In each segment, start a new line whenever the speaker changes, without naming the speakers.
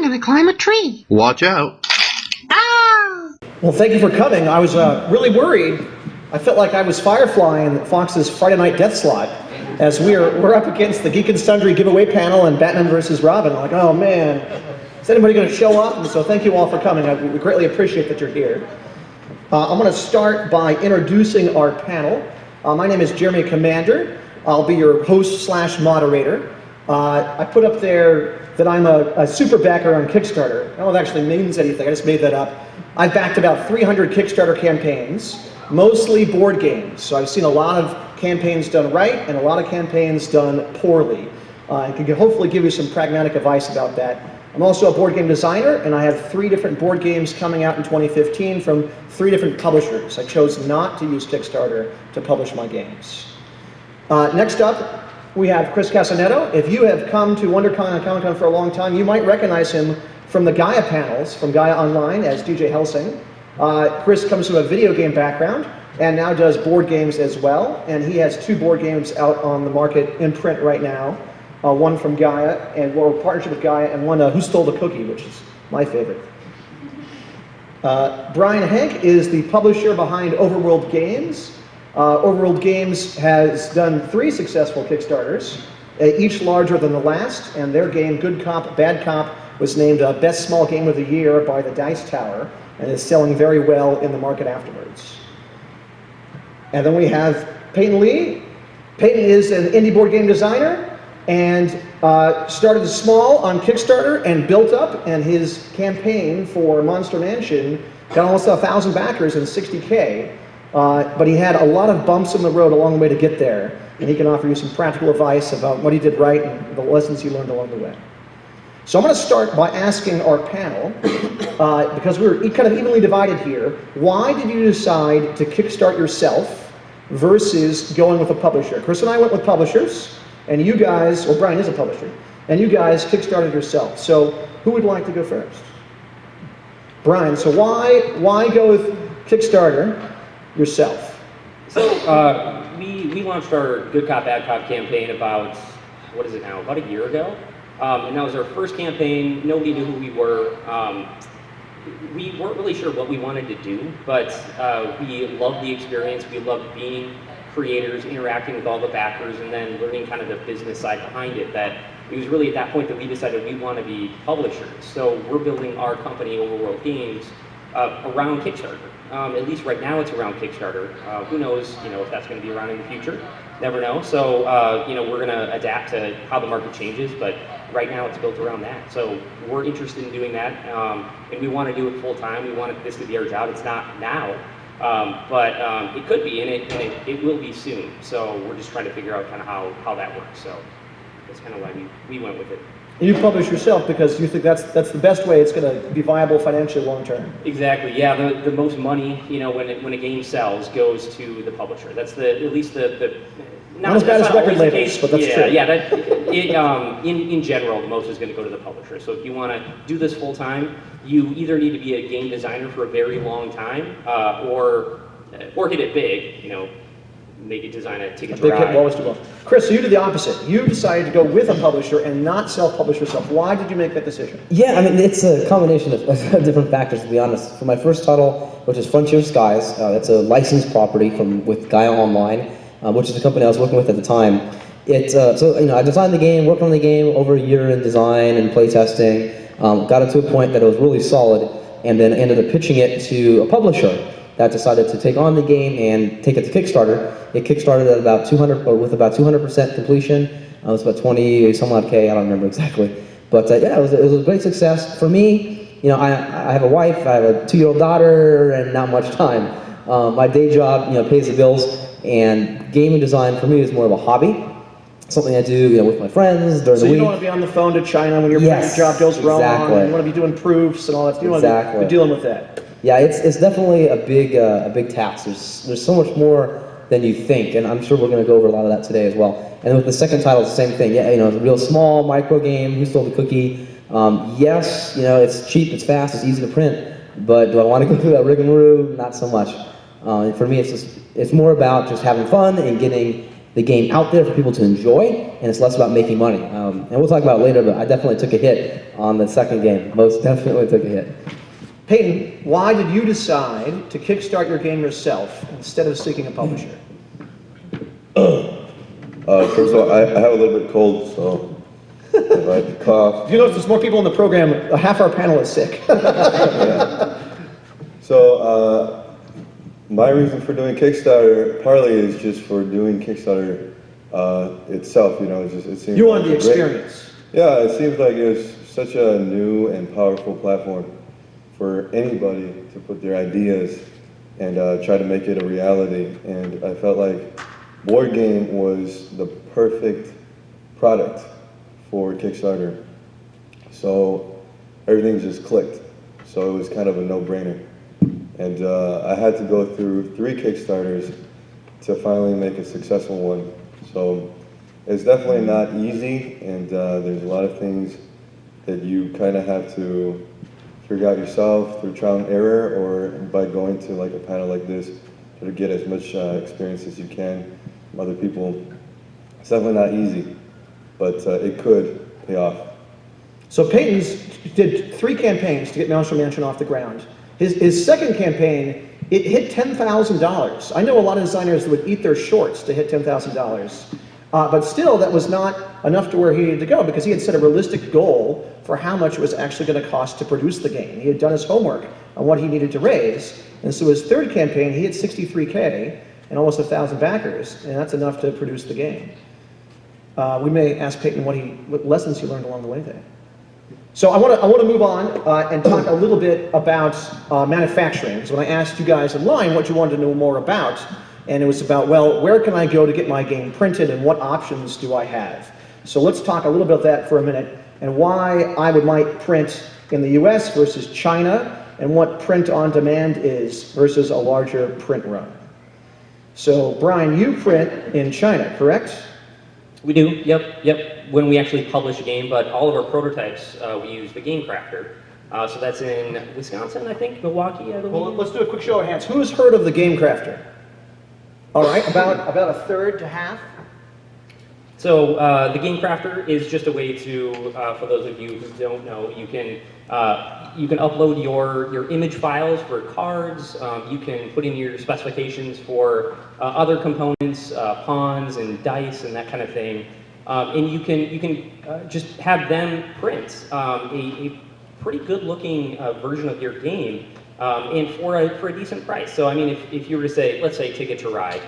gonna climb a tree.
Watch out.
Ah!
Well, thank you for coming. I was really worried. I felt like I was Firefly in Fox's Friday Night Death Slot, as we're up against the Geek and Sundry giveaway panel and Batman vs. Robin. I'm like, oh man, is anybody going to show up? And so thank you all for coming. We greatly appreciate that you're here. I'm going to start by introducing our panel. My name is Jeremy Commandeur. I'll be your host/moderator. I put up there that I'm a super backer on Kickstarter. I don't know if it actually means anything, I just made that up. I've backed about 300 Kickstarter campaigns, mostly board games. So I've seen a lot of campaigns done right and a lot of campaigns done poorly. And can hopefully give you some pragmatic advice about that. I'm also a board game designer, and I have 3 different board games coming out in 2015 from 3 different publishers. I chose not to use Kickstarter to publish my games. Next up, we have Chris Castagnetto. If you have come to WonderCon and Comic-Con for a long time, you might recognize him from the Gaia panels, from Gaia Online as DJ Helsing. Chris comes from a video game background and now does board games as well. And he has 2 board games out on the market in print right now. One from Gaia, and we're a partnership with Gaia, and one Who Stole the Cookie, which is my favorite. Brian Henk is the publisher behind Overworld Games. Overworld Games has done 3 successful Kickstarters, each larger than the last, and their game, Good Cop, Bad Cop, was named Best Small Game of the Year by the Dice Tower, and is selling very well in the market afterwards. And then we have Payton Lee. Payton is an indie board game designer, and started small on Kickstarter and built up, and his campaign for Monster Mansion got almost 1,000 backers and 60K. But he had a lot of bumps in the road along the way to get there, and he can offer you some practical advice about what he did right and the lessons he learned along the way. So I'm going to start by asking our panel, because we're kind of evenly divided here, why did you decide to kickstart yourself versus going with a publisher? Chris and I went with publishers, and you guys, well, Brian is a publisher, and you guys kickstarted yourself. So who would like to go first? Brian, so why go with Kickstarter yourself?
So we launched our Good Cop, Bad Cop campaign about, what is it now, about a year ago. And that was our first campaign. Nobody knew who we were. We weren't really sure what we wanted to do, but we loved the experience. We loved being creators, interacting with all the backers, and then learning kind of the business side behind it. That it was really at that point that we decided we want to be publishers. So we're building our company, Overworld Games, around Kickstarter. At least right now it's around Kickstarter. Who knows, if that's going to be around in the future? Never know. So, we're going to adapt to how the market changes, but right now it's built around that. So we're interested in doing that, and we want to do it full time. We want this to be our job. It's not now, but it could be, and it will be soon. So we're just trying to figure out kind of how that works. So that's kind of why we went with it.
You publish yourself because you think that's the best way it's going to be viable financially long term.
Exactly. Yeah. The most money, when a game sells, goes to the publisher. That's at least the
not as bad as record labels, but that's true.
Yeah. In general, the most is going to go to the publisher. So if you want to do this full time, you either need to be a game designer for a very long time, or hit it big. Maybe design a ticket to ride.
Big hit, Chris, so you did the opposite. You decided to go with a publisher and not self-publish yourself. Why did you make that decision?
Yeah, I mean, it's a combination of different factors, to be honest. For my first title, which is Frontier Skies, that's a licensed property with Gaia Online, which is the company I was working with at the time. I designed the game, worked on the game over a year in design and playtesting, got it to a point that it was really solid, and then ended up pitching it to a publisher that decided to take on the game and take it to Kickstarter. It kickstarted at about 200% completion. It was about 20 some odd K, I don't remember exactly. But it was a great success. For me, I have a wife, I have a 2-year-old daughter, and not much time. My day job, pays the bills, and gaming design for me is more of a hobby. Something I do, with my friends during the week.
So you don't want to be on the phone to China when your job goes wrong.
Exactly.
You want to be doing proofs and all that. You want to be dealing with that.
Yeah, it's definitely a big task. There's so much more than you think, and I'm sure we're going to go over a lot of that today as well. And with the second title, it's the same thing. Yeah, it's a real small micro game. Who Stole the Cookie? Yes, it's cheap, it's fast, it's easy to print. But do I want to go through that rigmarole? Not so much. For me, it's more about just having fun and getting the game out there for people to enjoy, and it's less about making money. And we'll talk about it later, but I definitely took a hit on the second game. Most definitely took a hit.
Payton, why did you decide to kickstart your game yourself instead of seeking a publisher?
First of all, I have a little bit cold, so if I cough.
You notice there's more people in the program, half our panel is sick.
Yeah. So, my reason for doing Kickstarter partly is just for doing Kickstarter itself. You know, it seems.
You wanted the
great.
experience.
Yeah, it seems like it was such a new and powerful platform for anybody to put their ideas and try to make it a reality. And I felt like board game was the perfect product for Kickstarter. So everything just clicked. So it was kind of a no-brainer. And I had to go through 3 Kickstarters to finally make a successful one. So it's definitely not easy, and there's a lot of things that you kind of have to figure out yourself through trial and error, or by going to like a panel like this to get as much experience as you can from other people. It's definitely not easy, but it could pay off.
So Payton's did 3 campaigns to get Monster Mansion off the ground. His second campaign, it hit $10,000. I know a lot of designers that would eat their shorts to hit $10,000. But still, that was not enough to where he needed to go, because he had set a realistic goal for how much it was actually going to cost to produce the game. He had done his homework on what he needed to raise. And so his third campaign, he hit 63K and almost 1,000 backers, and that's enough to produce the game. We may ask Payton what lessons he learned along the way there. So I want to move on and talk a little bit about manufacturing. Because when I asked you guys in line what you wanted to know more about, and it was about, well, where can I go to get my game printed and what options do I have? So let's talk a little bit about that for a minute, and why I might print in the US versus China, and what print on demand is versus a larger print run. So Brian, you print in China, correct?
We do, yep. When we actually publish a game, but all of our prototypes, we use the Game Crafter. So that's in Wisconsin, I think, Milwaukee, I believe.
Well, let's do a quick show of hands. Who's heard of the Game Crafter? All right, about a third to half.
So the Game Crafter is just a way to, for those of you who don't know, you can upload your image files for cards. You can put in your specifications for other components, pawns and dice and that kind of thing, and you can just have them print a pretty good-looking version of your game, and for a decent price. So I mean, if you were to say, let's say Ticket to Ride,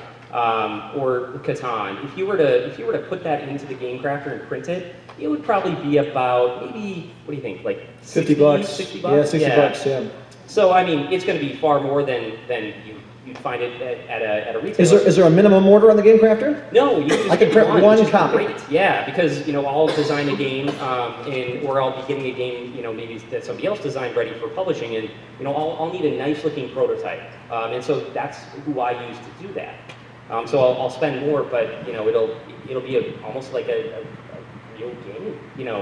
or Catan, if you were to put that into the Game Crafter and print it, it would probably be about maybe, what do you think, like
50 bucks.
60 bucks?
Yeah, 60 bucks, yeah.
So I mean, it's going to be far more than you'd find it at a retailer.
Is there a minimum order on the Game Crafter?
No, you just
I can
get
print one
which is
copy.
Great. Yeah, because I'll design a game, or I'll be getting a game, maybe that somebody else designed ready for publishing, and I'll need a nice looking prototype, and so that's who I use to do that. So I'll spend more, but it'll be almost like a real game,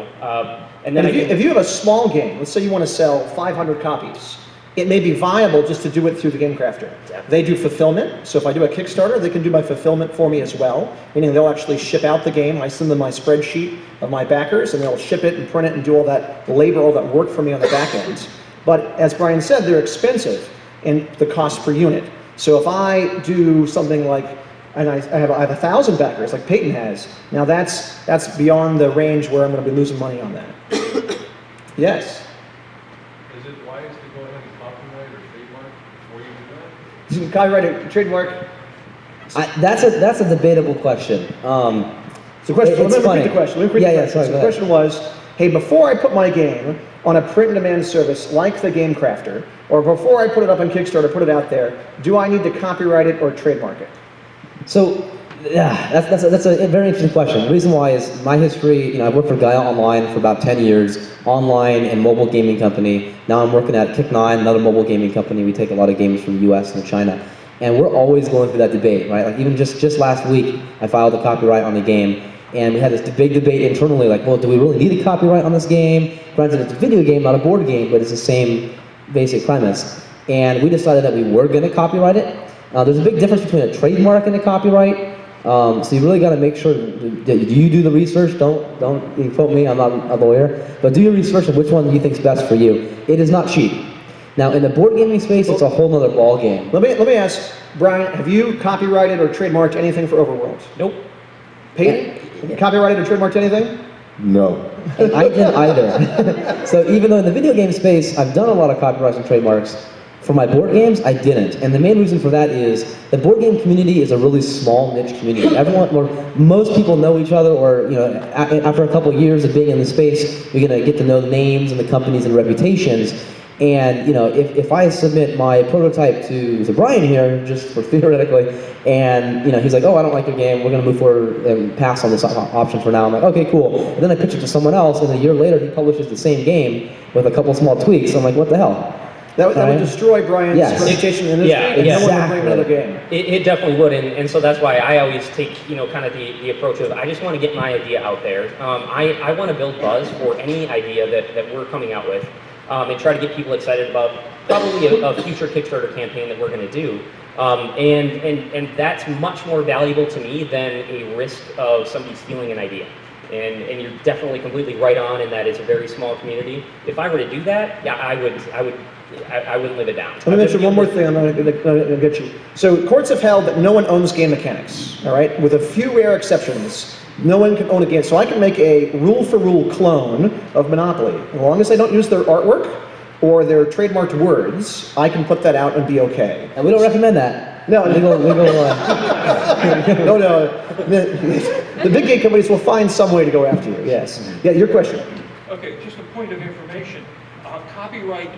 And then
if you have a small game, let's say you want to sell 500 copies, it may be viable just to do it through the Game Crafter. They do fulfillment, so if I do a Kickstarter, they can do my fulfillment for me as well, meaning they'll actually ship out the game. I send them my spreadsheet of my backers, and they'll ship it and print it and do all that labor, all that work for me on the back end. But as Brian said, they're expensive in the cost per unit. So if I do something like, and I have 1,000 backers like Payton has, now that's beyond the range where I'm going to be losing money on that. Yes?
Is it wise to go ahead and copyright or trademark before you do that?
You can copyright a trademark.
That's a debatable question.
So question,
It's
let me
funny.
repeat the question. Let me repeat
Yeah,
the
yeah,
question.
sorry,
So
go
the question was, hey, before I put my game on a print-and-demand service like the Game Crafter, or before I put it up on Kickstarter, put it out there, do I need to copyright it or trademark it?
So, yeah, that's a very interesting question. The reason why is my history, I've worked for Gaia Online for about 10 years, online and mobile gaming company. Now I'm working at Kick9, another mobile gaming company. We take a lot of games from the US and China. And we're always going through that debate, right? Like even just last week, I filed a copyright on the game, and we had this big debate internally, like, well, do we really need a copyright on this game? Granted, it's a video game, not a board game, but it's the same basic premise. And we decided that we were going to copyright it. There's a big difference between a trademark and a copyright. So you really got to make sure that you do the research. Don't you quote me. I'm not a lawyer, but do your research on which one you think is best for you. It is not cheap. Now, in the board gaming space, it's a whole nother ball game.
Let me ask, Brian, have you copyrighted or trademarked anything for Overworld?
Nope.
Payton, have you copyrighted or trademarked anything?
No.
And I didn't either. So even though in the video game space, I've done a lot of copyrights and trademarks, for my board games, I didn't. And the main reason for that is the board game community is a really small niche community. Everyone, or most people know each other, or after a couple of years of being in the space, you're gonna get to know the names and the companies and reputations. And if I submit my prototype to Brian here, just for theoretically, and he's like, oh, I don't like your game, we're gonna move forward and pass on this option for now. I'm like, okay, cool. And then I pitch it to someone else, and a year later he publishes the same game with a couple small tweaks. I'm like, what the hell?
That would destroy Brian's reputation in this game, and no one would play another game.
It definitely would, and so that's why I always take kind of the approach of I just want to get my idea out there. I want to build buzz for any idea that we're coming out with, and try to get people excited about probably a future Kickstarter campaign that we're going to do. And that's much more valuable to me than a risk of somebody stealing an idea. And you're definitely completely right on in that it's a very small community. If I were to do that, yeah, I wouldn't live it down.
Let me mention one more thing, I'm going to get you. So courts have held that no one owns game mechanics, all right? With a few rare exceptions, no one can own a game. So I can make a rule-for-rule clone of Monopoly. As long as I don't use their artwork or their trademarked words, I can put that out and be okay.
And we don't recommend that.
No,
legal.
No. The big game companies will find some way to go after you, yes. Yeah, your question.
Okay, just a point of information. Copyright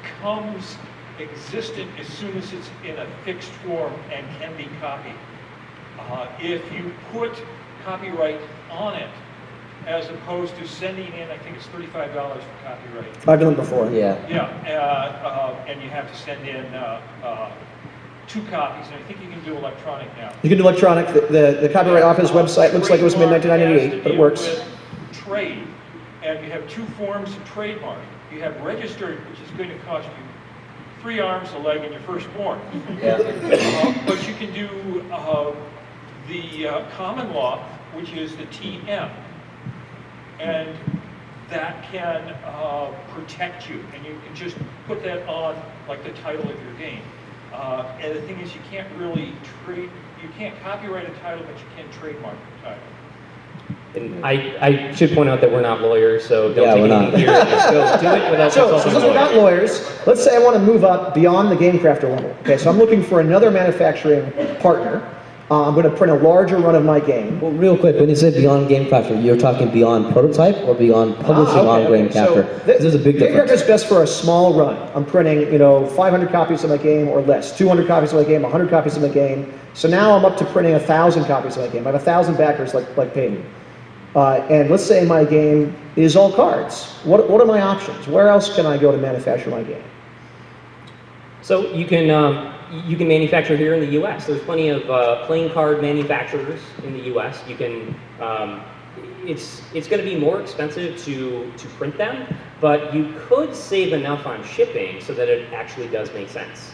becomes existent as soon as it's in a fixed form and can be copied. If you put copyright on it, as opposed to sending in, I think it's $35 for copyright.
I've done it before.
Yeah.
Yeah, and you have to send in 2 copies, and I think you can do electronic now.
You can do electronic. The Copyright Office website looks like it was made in 1998, but it works.
With trade, and you have 2 forms of trademark. You have registered, which is going to cost you 3 arms, a leg, and your firstborn.
Yeah.
But you can do the common law, which is the TM, and that can protect you, and you can just put that on like the title of your game. And the thing is, you can't really you can't copyright a title, but you can trademark the title.
And I should point out that we're not lawyers, so don't take anything here. Just go do it without
So
consulting
since
a
we're not
lawyer.
lawyers, let's say I want to move up beyond the game crafter level. Okay, so I'm looking for another manufacturing partner. I'm going to print a larger run of my game.
Well, real quick, when you say beyond Game Crafter, you're talking beyond prototype or beyond publishing on Game Crafter?
So
There's a big
Game
difference.
Crafter is best for a small run. I'm printing, 500 copies of my game or less, 200 copies of my game, 100 copies of my game. So now I'm up to printing 1,000 copies of my game. I have 1,000 backers like Payton. And let's say my game is all cards. What are my options? Where else can I go to manufacture my game?
So you can manufacture here in the U.S. There's plenty of playing card manufacturers in the U.S. You can. It's going to be more expensive to print them, but you could save enough on shipping so that it actually does make sense.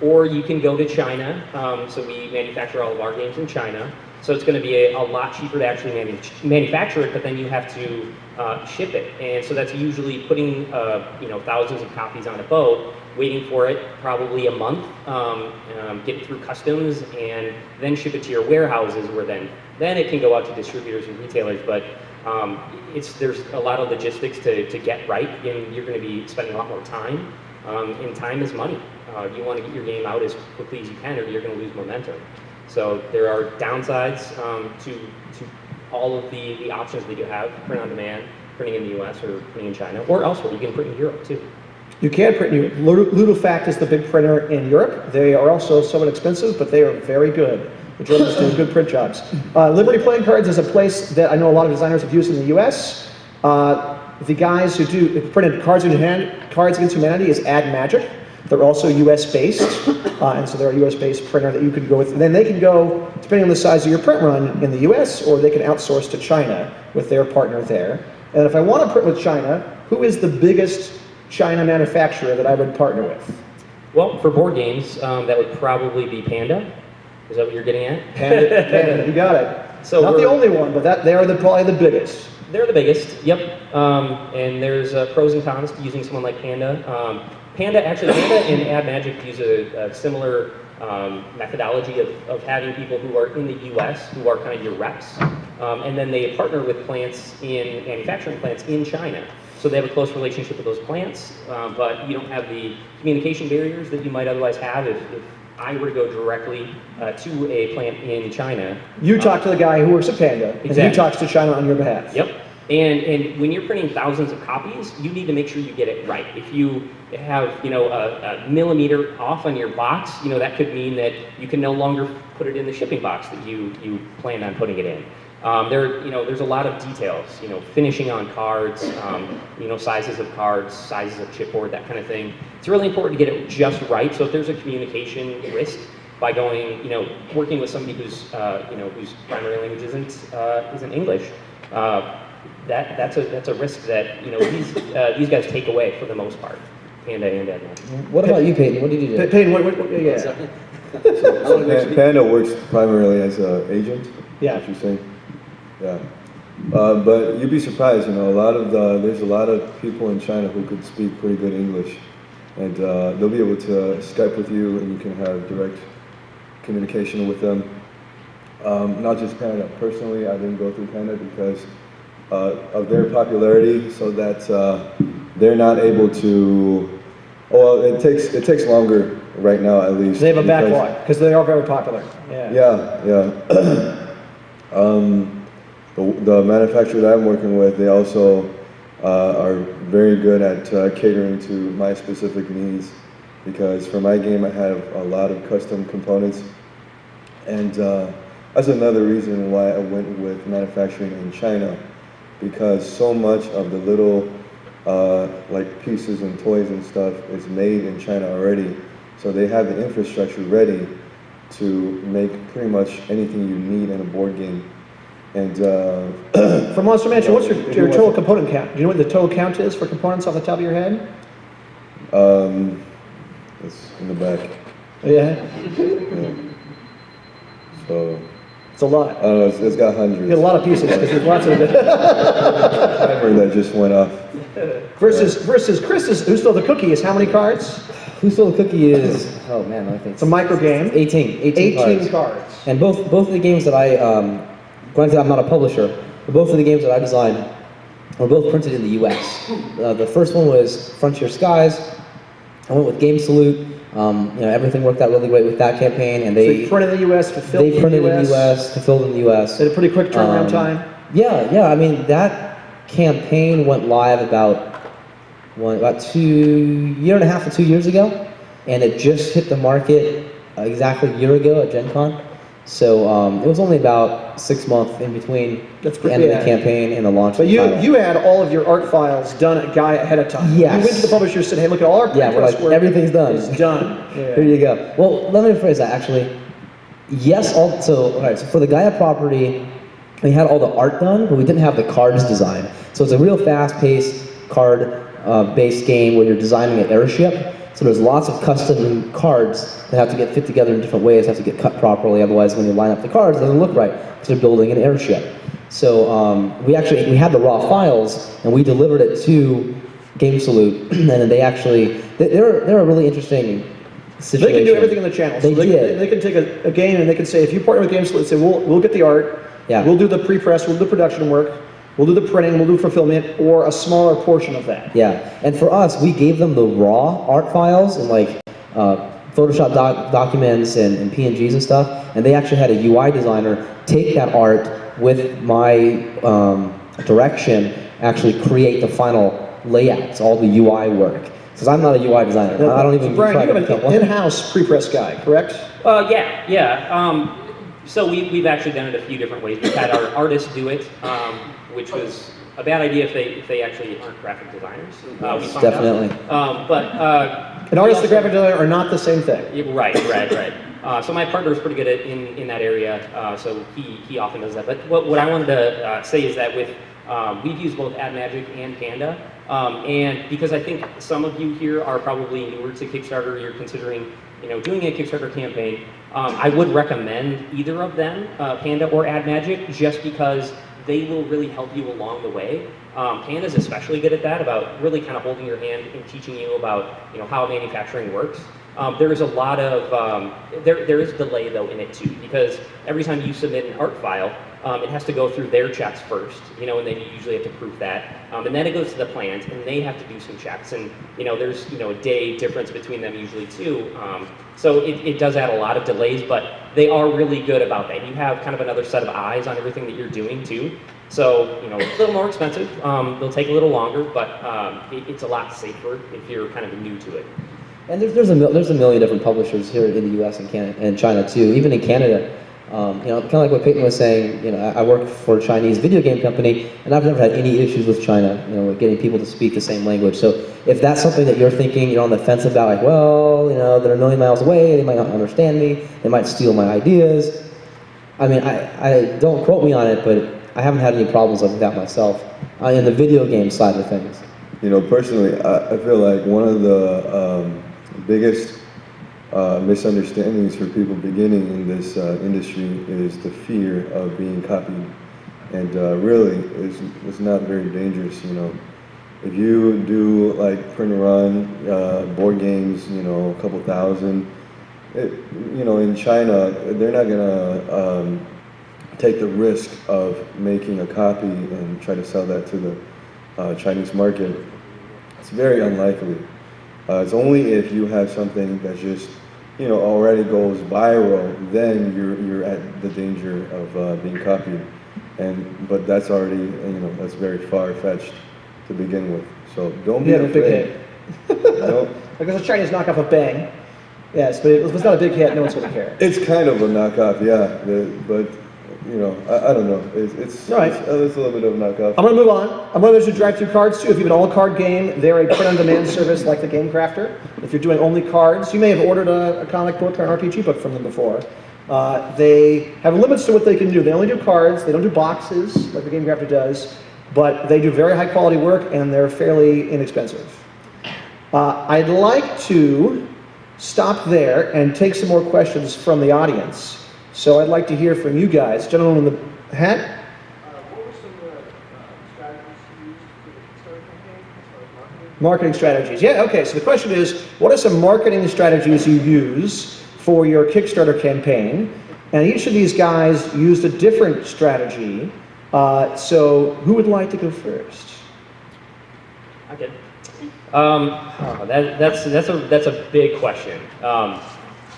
Or you can go to China. So we manufacture all of our games in China. So it's going to be a lot cheaper to actually manufacture it, but then you have to ship it. And so that's usually putting thousands of copies on a boat, waiting for it probably a month, get it through customs, and then ship it to your warehouses, where then it can go out to distributors and retailers. But there's a lot of logistics to get right, and you're going to be spending a lot more time. And time is money. You want to get your game out as quickly as you can, or you're going to lose momentum. So there are downsides to all of the options that you have: print on demand, printing in the U.S. or printing in China, or elsewhere. You can print in Europe too.
You can print in Europe. Ludofact is the big printer in Europe. They are also somewhat expensive, but they are very good. The Germans do good print jobs. Liberty Playing Cards is a place that I know a lot of designers have used in the U.S. The guys who printed Cards Against Humanity is Ad Magic. They're also U.S. based, and so they're a U.S. based printer that you could go with. And then they can go, depending on the size of your print run, in the U.S., or they can outsource to China with their partner there. And if I want to print with China, who is the biggest China manufacturer that I would partner with?
Well, for board games, that would probably be Panda. Is that what you're getting at?
Panda, you got it.
So
Not the
we're-
only one, but they are probably the biggest.
They're the biggest, yep. And there's pros and cons to using someone like Panda. Panda and AdMagic use a similar methodology of having people who are in the US, who are kind of your reps. And then they partner with manufacturing plants in China. So they have a close relationship with those plants, but you don't have the communication barriers that you might otherwise have if I were to go directly to a plant in China.
You talk to the guy who works at Panda, and he
Exactly.
talks to China on your behalf.
Yep. And when you're printing thousands of copies, you need to make sure you get it right. If you have, a millimeter off on your box, that could mean that you can no longer put it in the shipping box that you planned on putting it in. There's a lot of details, finishing on cards, sizes of cards, sizes of chipboard, that kind of thing. It's really important to get it just right. So if there's a communication risk by going, working with somebody whose primary language isn't English, that's a risk that these guys take away for the most part. Panda and AdMagic.
What about you, Peyton? What did you do?
Payton, yeah.
So Panda works primarily as an agent.
Yeah.
What you're saying? Yeah. But you'd be surprised, there's a lot of people in China who could speak pretty good English, and they'll be able to Skype with you, and you can have direct communication with them. Not just Panda. Personally, I didn't go through Panda because of their popularity, so that they're not able to. Well, it takes longer right now, at least.
They have a backlog because they are very popular. Yeah.
The manufacturer that I'm working with, they also are very good at catering to my specific needs, because for my game I have a lot of custom components, and that's another reason why I went with manufacturing in China, because so much of the little like pieces and toys and stuff is made in China already, so they have the infrastructure ready to make pretty much anything you need in a board game. And
For Monster Mansion, what's your total component count? Do you know what the total count is for components off the top of your head?
it's in the back.
Yeah,
Yeah. So
it's a lot.
I don't know. It's got hundreds.
You get a lot of pieces because there's lots of
Timer that just went off.
versus Chris, who stole the cookie, is how many cards?
Who Stole the Cookie is, oh man, I think
It's a micro game.
18
cards.
And both of the games that I, granted I'm not a publisher, but both of the games that I designed were both printed in the US. The first one was Frontier Skies. I went with Game Salute. Everything worked out really great with that campaign, and
So you printed in the US, fulfilled
they printed in the US, fulfilled in the US.
They had a pretty quick turnaround time.
Yeah. I mean, that campaign went live about 1.5 to 2 years ago, and it just hit the market exactly a year ago at Gen Con. So it was only about 6 months in between
That's
the end of
yeah.
the campaign and the launch
But
of the title.
you had all of your art files done at Gaia ahead of time.
Yes.
You went to the publisher and said, hey, look at all our
Yeah, we're
press
like,
work
everything's done.
is done. Yeah.
Here you go. Well, let me rephrase that actually. Yes, so for the Gaia property, we had all the art done, but we didn't have the cards designed. So it's a real fast-paced card-based game where you're designing an airship. So there's lots of custom cards that have to get fit together in different ways, have to get cut properly, otherwise when you line up the cards, it doesn't look right, because they're building an airship. So we had the raw files, and we delivered it to Game Salute, and then they're a really interesting situation.
They can do everything in the channel. So
They did.
They can take a game and they can say, if you partner with Game Salute, say, we'll get the art,
Yeah.
we'll do the pre-press, we'll do the production work, we'll do the printing, we'll do fulfillment, or a smaller portion of that.
Yeah, and for us, we gave them the raw art files and like Photoshop documents and PNGs and stuff, and they actually had a UI designer take that art with my direction, actually create the final layouts, all the UI work. Because I'm not a UI designer. I don't even
Brian,
try
you
to
have
become
an
one.
in-house pre-press guy, correct?
Yeah. So we've actually done it a few different ways. We've had our artists do it, which was a bad idea if they actually aren't graphic designers. We found
Definitely.
out.
An artist and graphic designer are not the same thing.
Right. So my partner is pretty good at in that area, so he often does that. But what I wanted to say is that with we've used both AdMagic and Panda, and because I think some of you here are probably newer to Kickstarter, you're considering doing a Kickstarter campaign, I would recommend either of them, Panda or Ad Magic, just because they will really help you along the way. Panda's especially good at that, about really kind of holding your hand and teaching you about how manufacturing works. There is a lot of, there is delay though in it too, because every time you submit an art file, it has to go through their checks first, and then you usually have to proof that. And then it goes to the plant, and they have to do some checks. And there's a day difference between them usually too. So it does add a lot of delays, but they are really good about that. You have kind of another set of eyes on everything that you're doing too. So a little more expensive. They'll take a little longer, but it's a lot safer if you're kind of new to it.
And there's a million different publishers here in the U.S. and Canada and China too. Even in Canada, kind of like what Payton was saying. I work for a Chinese video game company, and I've never had any issues with China. With getting people to speak the same language. So if that's something that you're thinking, you're on the fence about, like, well, they're a million miles away, they might not understand me, they might steal my ideas. I mean, I don't quote me on it, but I haven't had any problems like that myself in the video game side of things.
Personally, I feel like one of the biggest misunderstandings for people beginning in this industry is the fear of being copied, and really it's not very dangerous. If you do like print and run board games, a couple thousand, in China they're not gonna take the risk of making a copy and try to sell that to the Chinese market. It's very unlikely. It's only if you have something that just already goes viral, then you're at the danger of being copied. But that's already that's very far-fetched to begin with. So don't be afraid.
Big hit. Like there's a Chinese knockoff of Bang. Yes, but it was not a big hit. No one's going to care.
It's kind of a knockoff, yeah. But I don't know. It's
right.
It's a little bit of a knockoff.
I'm going to move on. I'm going to do drive-through cards too. If you have an all-card game, they're a print-on-demand service like the Game Crafter. If you're doing only cards, you may have ordered a comic book or an RPG book from them before. They have limits to what they can do. They only do cards. They don't do boxes like the Game Crafter does, but they do very high-quality work, and they're fairly inexpensive. I'd like to stop there and take some more questions from the audience. So I'd like to hear from you guys. Gentleman in the hat?
What were some of the strategies you used for the Kickstarter campaign as far as marketing?
Marketing strategies. Yeah, okay. So the question is, what are some marketing strategies you use for your Kickstarter campaign? And each of these guys used a different strategy. So who would like to go first?
Okay. That's a big question.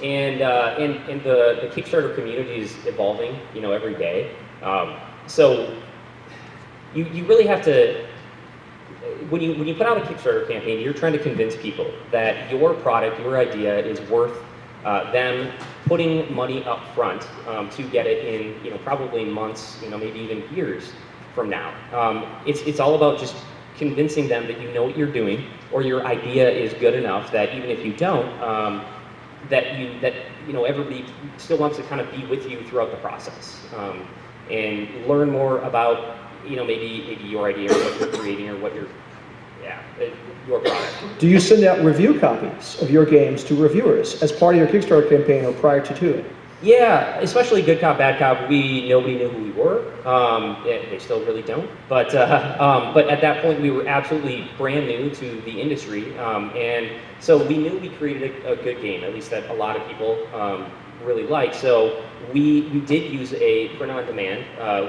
And the Kickstarter community is evolving, every day. So you really have to, when you put out a Kickstarter campaign, you're trying to convince people that your product, your idea is worth them putting money up front to get it in, probably months, maybe even years from now. It's all about just convincing them that you know what you're doing, or your idea is good enough that even if you don't, that everybody still wants to kind of be with you throughout the process and learn more about maybe your idea or what you're creating or what your product.
Do you send out review copies of your games to reviewers as part of your Kickstarter campaign or prior to it?
Yeah, especially Good Cop, Bad Cop. Nobody knew who we were. They still really don't. But at that point, we were absolutely brand new to the industry, and so we knew we created a good game, at least that a lot of people really liked. So we did use a print on demand.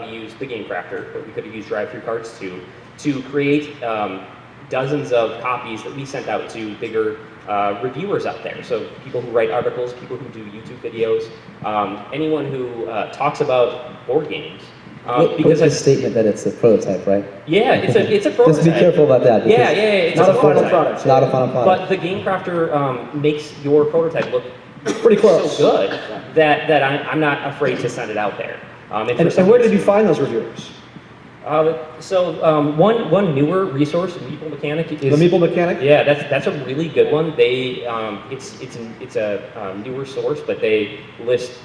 We used the Game Crafter, but we could have used drive-through cards too, to create dozens of copies that we sent out to bigger reviewers out there. So people who write articles, people who do YouTube videos, anyone who talks about board games.
Because a statement that it's a prototype, right?
Yeah, it's a prototype.
Just be careful about that.
Yeah, it's
not a final product.
It's not a final product.
But the Game Crafter makes your prototype look
pretty close,
so good that I'm not afraid to send it out there.
And where did you find those reviewers?
One newer resource, Meeple Mechanic, is
the Meeple Mechanic.
Yeah, that's a really good one. They it's a newer source, but they list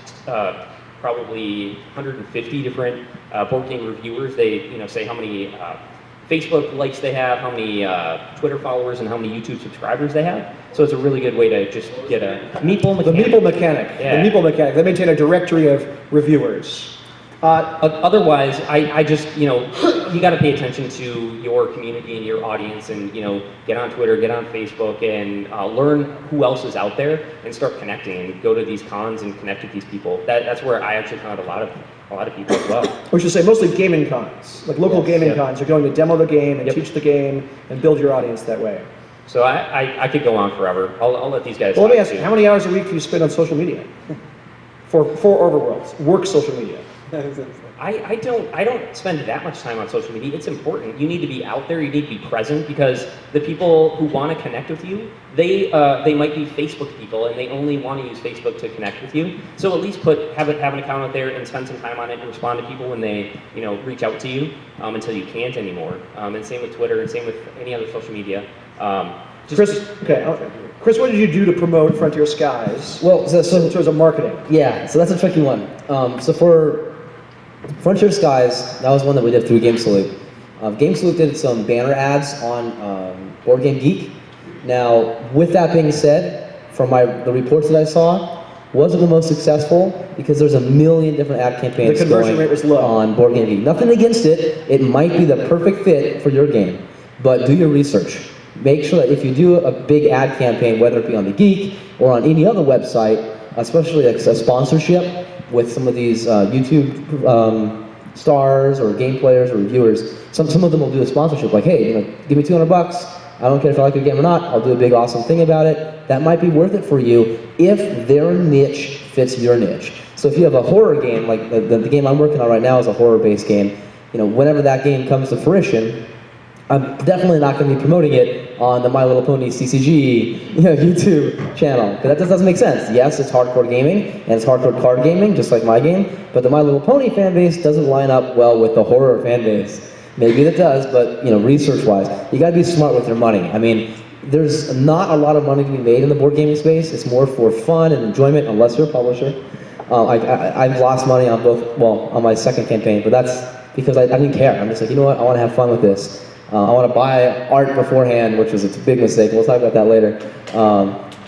probably 150 different board game reviewers. They say how many Facebook likes they have, how many Twitter followers, and how many YouTube subscribers they have. So it's a really good way to just get a meeple mechanic.
The meeple mechanic.
Yeah.
The meeple mechanic. They maintain a directory of reviewers.
Otherwise, I just, you got to pay attention to your community and your audience, and get on Twitter, get on Facebook, and learn who else is out there, and start connecting, and go to these cons and connect with these people. That's where I actually found a lot of people as well.
We should say mostly gaming cons, like local gaming cons. You're going to demo the game and teach the game and build your audience that way.
So I could go on forever. I'll let these guys.
Well, let me ask
too.
you, how many hours a week do you spend on social media? for Overworlds, work social media.
I don't spend that much time on social media. It's important. You need to be out there. You need to be present, because the people who want to connect with you, they might be Facebook people, and they only want to use Facebook to connect with you. So at least have an account out there and spend some time on it and respond to people when they reach out to you until you can't anymore. And same with Twitter, and same with any other social media.
Chris, what did you do to promote Frontier Skies?
Well, so
in terms of marketing.
Yeah, so that's a tricky one. So for Frontier Skies, that was one that we did through GameSalute. GameSalute did some banner ads on Board Game Geek. Now, with that being said, from the reports that I saw, wasn't the most successful because there's a million different ad campaigns
the conversion rate was low
on Board Game Geek. Nothing against it. It might be the perfect fit for your game, but do your research. Make sure that if you do a big ad campaign, whether it be on the Geek or on any other website, especially like a sponsorship with some of these YouTube stars or game players or reviewers, some of them will do a sponsorship like, hey, give me $200. I don't care if I like your game or not. I'll do a big awesome thing about it. That might be worth it for you if their niche fits your niche. So if you have a horror game, like the game I'm working on right now is a horror-based game, whenever that game comes to fruition, I'm definitely not going to be promoting it on the My Little Pony CCG YouTube channel, because that just doesn't make sense. Yes, it's hardcore gaming, and it's hardcore card gaming, just like my game, but the My Little Pony fan base doesn't line up well with the horror fan base. Maybe it does, but research-wise, you got to be smart with your money. I mean, there's not a lot of money to be made in the board gaming space. It's more for fun and enjoyment, unless you're a publisher. I've lost money on on my second campaign, but that's because I didn't care. I'm just like, you know what, I want to have fun with this. I want to buy art beforehand, which was a big mistake. We'll talk about that later.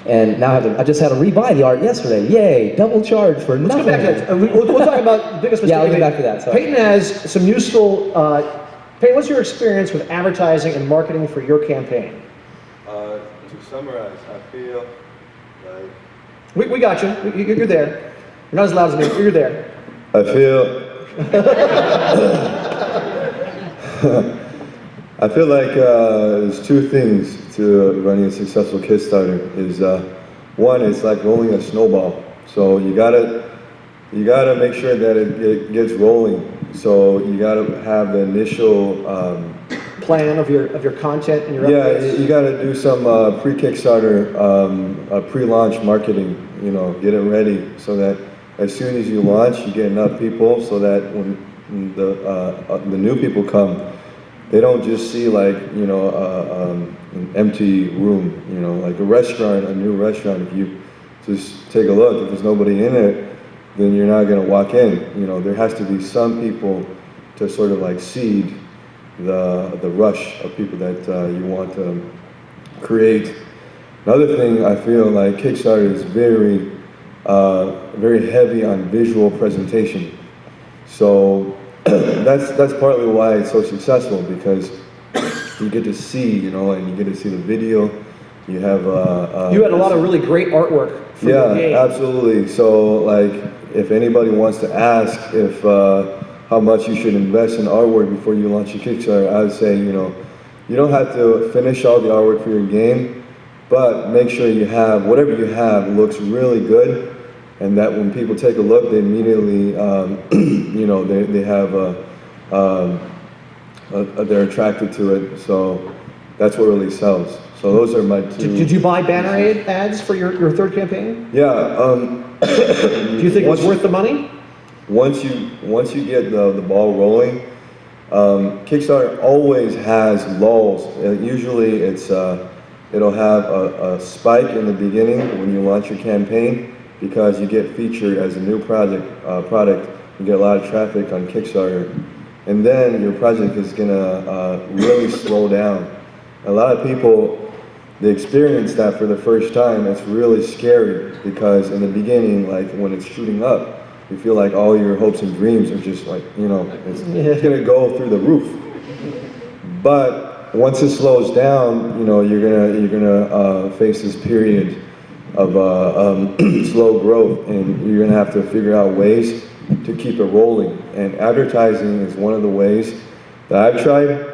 And now I just had to rebuy the art yesterday. Yay, double charge for nothing.
Let's come back to that. We'll talk about the biggest mistake.
Yeah, we'll get back to that. Sorry.
Payton has some useful. Payton, what's your experience with advertising and marketing for your campaign?
To summarize, I feel like...
We got you. You're there. You're not as loud as me, but you're there.
I feel like there's two things to running a successful Kickstarter. One is like rolling a snowball. So you gotta make sure that it gets rolling. So you gotta have the initial
plan of your content and your
yeah.
updates.
You gotta do some pre-Kickstarter, pre-launch marketing. Get it ready so that as soon as you launch, you get enough people so that when the new people come, they don't just see like an empty room, like a restaurant, a new restaurant. If you just take a look, if there's nobody in it, then you're not going to walk in. There has to be some people to sort of like seed the rush of people that you want to create. Another thing, I feel like Kickstarter is very heavy on visual presentation. So that's partly why it's so successful, because you get to see, and you get to see the video. You have
you had a lot of really great artwork for your game.
Yeah, absolutely. So like, if anybody wants to ask if how much you should invest in artwork before you launch your Kickstarter, I would say, you don't have to finish all the artwork for your game, but make sure you have whatever you have looks really good. And that when people take a look, they immediately, they have they're attracted to it. So that's what really sells. So those are my two.
Did you buy banner ads for your third campaign?
Yeah.
Do you think it was worth the money?
Once you get the ball rolling, Kickstarter always has lulls. Usually it'll have a spike in the beginning when you launch your campaign, because you get featured as a new product, you get a lot of traffic on Kickstarter, and then your project is gonna really slow down. A lot of people, they experience that for the first time. It's really scary because in the beginning, like when it's shooting up, you feel like all your hopes and dreams are just like, you know, it's gonna go through the roof. But once it slows down, you know, you're gonna face this period of slow growth, and you're gonna have to figure out ways to keep it rolling. And advertising is one of the ways that I've tried.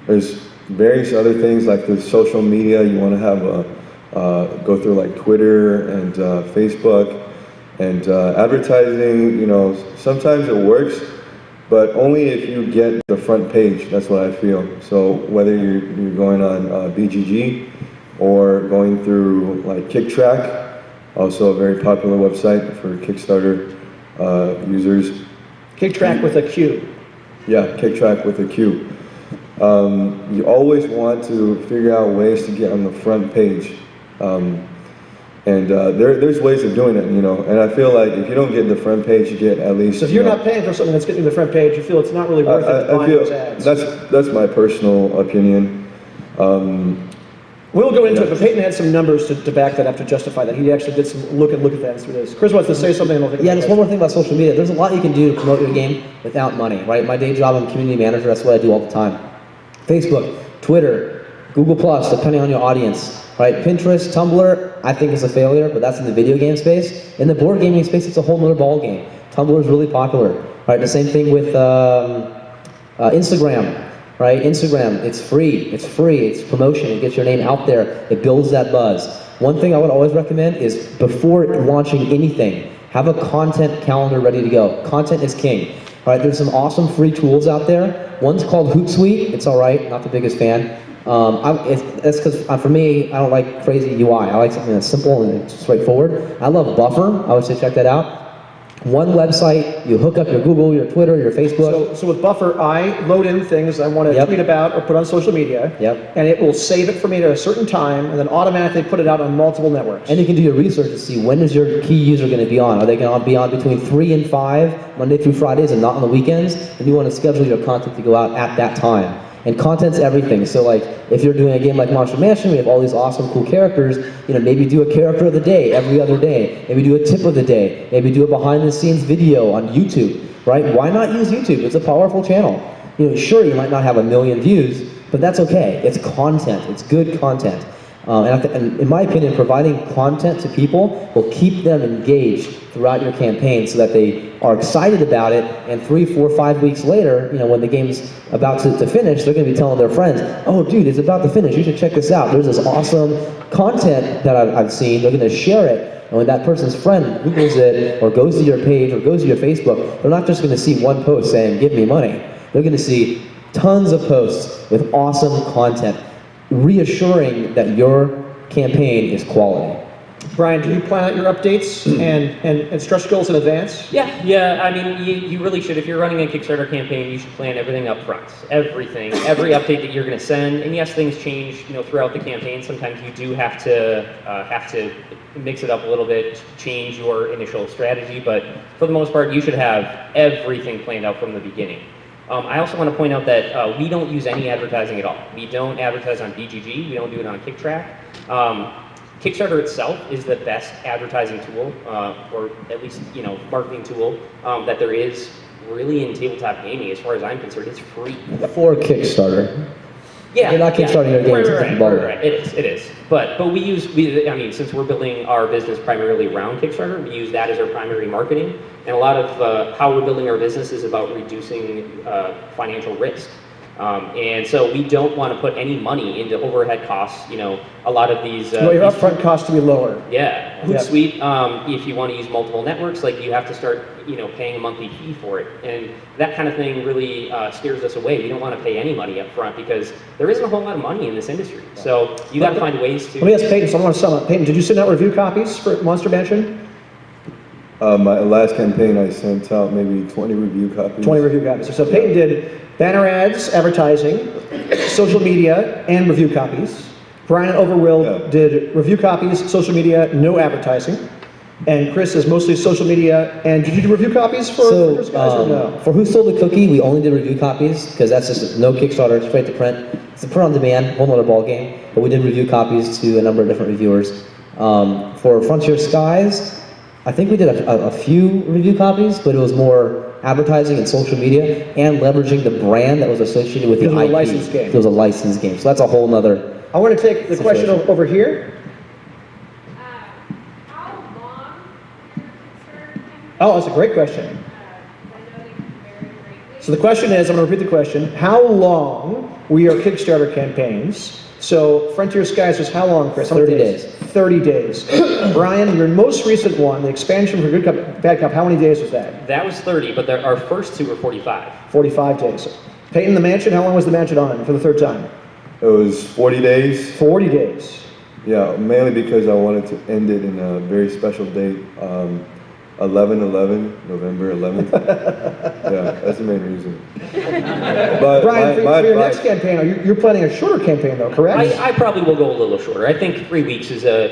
There's various other things like the social media. You want to have go through like Twitter and Facebook, and advertising. You know, sometimes it works, but only if you get the front page. That's what I feel. So whether you're going on BGG or going through like KickTrack, also a very popular website for Kickstarter users.
KickTrack with a Q.
Yeah, KickTrack with a Q. You always want to figure out ways to get on the front page. There's ways of doing it, you know, and I feel like if you don't get the front page, you get at least...
So if you're not paying for something that's getting to the front page, you feel it's not really worth it to buy those ads.
That's my personal opinion.
We'll go into it, but Payton had some numbers to back that up, to justify that. He actually did some look at that through this. Chris wants to say something.
Yeah, just one more thing about social media. There's a lot you can do to promote your game without money, right? My day job, I'm a community manager. That's what I do all the time. Facebook, Twitter, Google+, depending on your audience, right? Pinterest, Tumblr, I think is a failure, but that's in the video game space. In the board gaming space, it's a whole nother ball game. Tumblr is really popular, right? The same thing with Instagram. Right? Instagram, it's free, it's promotion, it gets your name out there, it builds that buzz. One thing I would always recommend is before launching anything, have a content calendar ready to go. Content is king. Right? There's some awesome free tools out there. One's called Hootsuite, it's alright, not the biggest fan. That's because for me, I don't like crazy UI. I like something that's simple and straightforward. I love Buffer, I would say check that out. One website, you hook up your Google, your Twitter, your Facebook.
So with Buffer, I load in things I want to tweet about or put on social media, and it will save it for me at a certain time, and then automatically put it out on multiple networks.
And you can do your research to see when is your key user going to be on. Are they going to be on between 3 and 5, Monday through Fridays, and not on the weekends? And you want to schedule your content to go out at that time. And content's everything. So like, if you're doing a game like Monster Mansion, we have all these awesome, cool characters. You know, maybe do a character of the day every other day. Maybe do a tip of the day. Maybe do a behind-the-scenes video on YouTube, right? Why not use YouTube? It's a powerful channel. You know, sure, you might not have 1 million views, but that's okay. It's content. It's good content. And in my opinion, providing content to people will keep them engaged throughout your campaign so that they are excited about it, and 3, 4, 5 weeks later, you know, when the game's about to finish, they're going to be telling their friends, oh dude, it's about to finish, you should check this out. There's this awesome content that I've seen. They're going to share it, and when that person's friend Googles it, or goes to your page, or goes to your Facebook, they're not just going to see one post saying, give me money. They're going to see tons of posts with awesome content, reassuring that your campaign is quality.
Brian, do you plan out your updates and stretch goals in advance?
Yeah. I mean, you really should. If you're running a Kickstarter campaign, you should plan everything up front. Everything, every update that you're going to send. And yes, things change, you know, throughout the campaign. Sometimes you do have to mix it up a little bit, change your initial strategy. But for the most part, you should have everything planned out from the beginning. I also want to point out that we don't use any advertising at all. We don't advertise on BGG. We don't do it on KickTrack. Kickstarter itself is the best advertising tool, or at least, you know, marketing tool that there is really in tabletop gaming. As far as I'm concerned, it's free.
For Kickstarter.
Yeah,
you're not kickstarting your games.
Right. It is. But I mean, since we're building our business primarily around Kickstarter, we use that as our primary marketing. And a lot of how we're building our business is about reducing financial risk. And so we don't want to put any money into overhead costs. You know, a lot of these...
your upfront costs to be lower.
Yeah. Hootsuite, if you want to use multiple networks, like you have to start, you know, paying a monthly fee for it. And that kind of thing really scares us away. We don't want to pay any money up front because there isn't a whole lot of money in this industry. So you got to find ways to...
Let me ask Payton, so I want to sum up. Payton, did you send out review copies for Monster Mansion?
My last campaign, I sent out maybe 20 review copies. 20
review copies. So Payton did banner ads, advertising, social media, and review copies. Brian Overwill did review copies, social media, no advertising. And Chris is mostly social media. And did you do review copies for Frontier Skies or no?
For Who Stole the Cookie, we only did review copies because that's just no Kickstarter, straight to print. It's a print on demand, whole nother ball game. But we did review copies to a number of different reviewers. For Frontier Skies, I think we did a few review copies, but it was more advertising and social media and leveraging the brand that was associated with the IP.
It was a licensed game.
It was a licensed game, so that's a whole nother.
I want to take the question over here.
How long your Kickstarter campaign?
Oh, that's a great question.
I know they can vary greatly.
So the question is, I'm going to repeat the question, how long were your Kickstarter campaigns? So Frontier Skies was how long, Chris? How many
30 days.
30 days. Brian, your most recent one, the expansion for Good Cup, Bad Cup, how many days was that?
That was 30, but our first two were 45.
45 days. Payton, the mansion, how long was the mansion on for the third time?
It was 40 days.
40 days.
Yeah, mainly because I wanted to end it in a very special date, 11/11, November 11th. Yeah, that's the main reason. But
Brian,
my
for your
advice-
next campaign, you're planning a shorter campaign though, correct?
I probably will go a little shorter. I think 3 weeks is a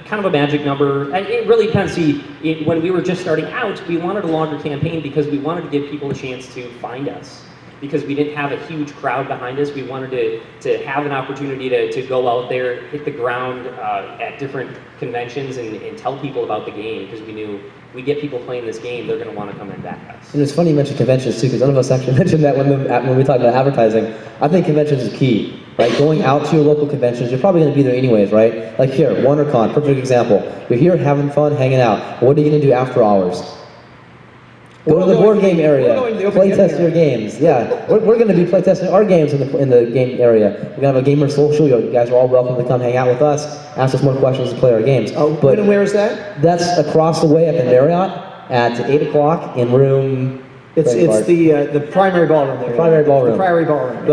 kind of a magic number. It really depends. See, when we were just starting out, we wanted a longer campaign because we wanted to give people a chance to find us. Because we didn't have a huge crowd behind us, we wanted to have an opportunity to go out there, hit the ground at different conventions and tell people about the game, because we knew we get people playing this game, they're going to want to come and back us.
And it's funny you mentioned conventions too, because none of us actually mentioned that when we talk about advertising. I think conventions is key, right? Going out to your local conventions, you're probably going to be there anyways, right? Like here, WonderCon, perfect example. You're here having fun, hanging out. What are you going to do after hours? Go to the board game area, play test your games. Yeah, we're going to be play testing our games in the game area. We're going to have a gamer social. You guys are all welcome to come hang out with us, ask us more questions, and play our games.
Oh, when and where is that?
That's across the way at the Marriott at 8 o'clock in room.
It's the primary ballroom there.
The primary ballroom.
The primary ballroom.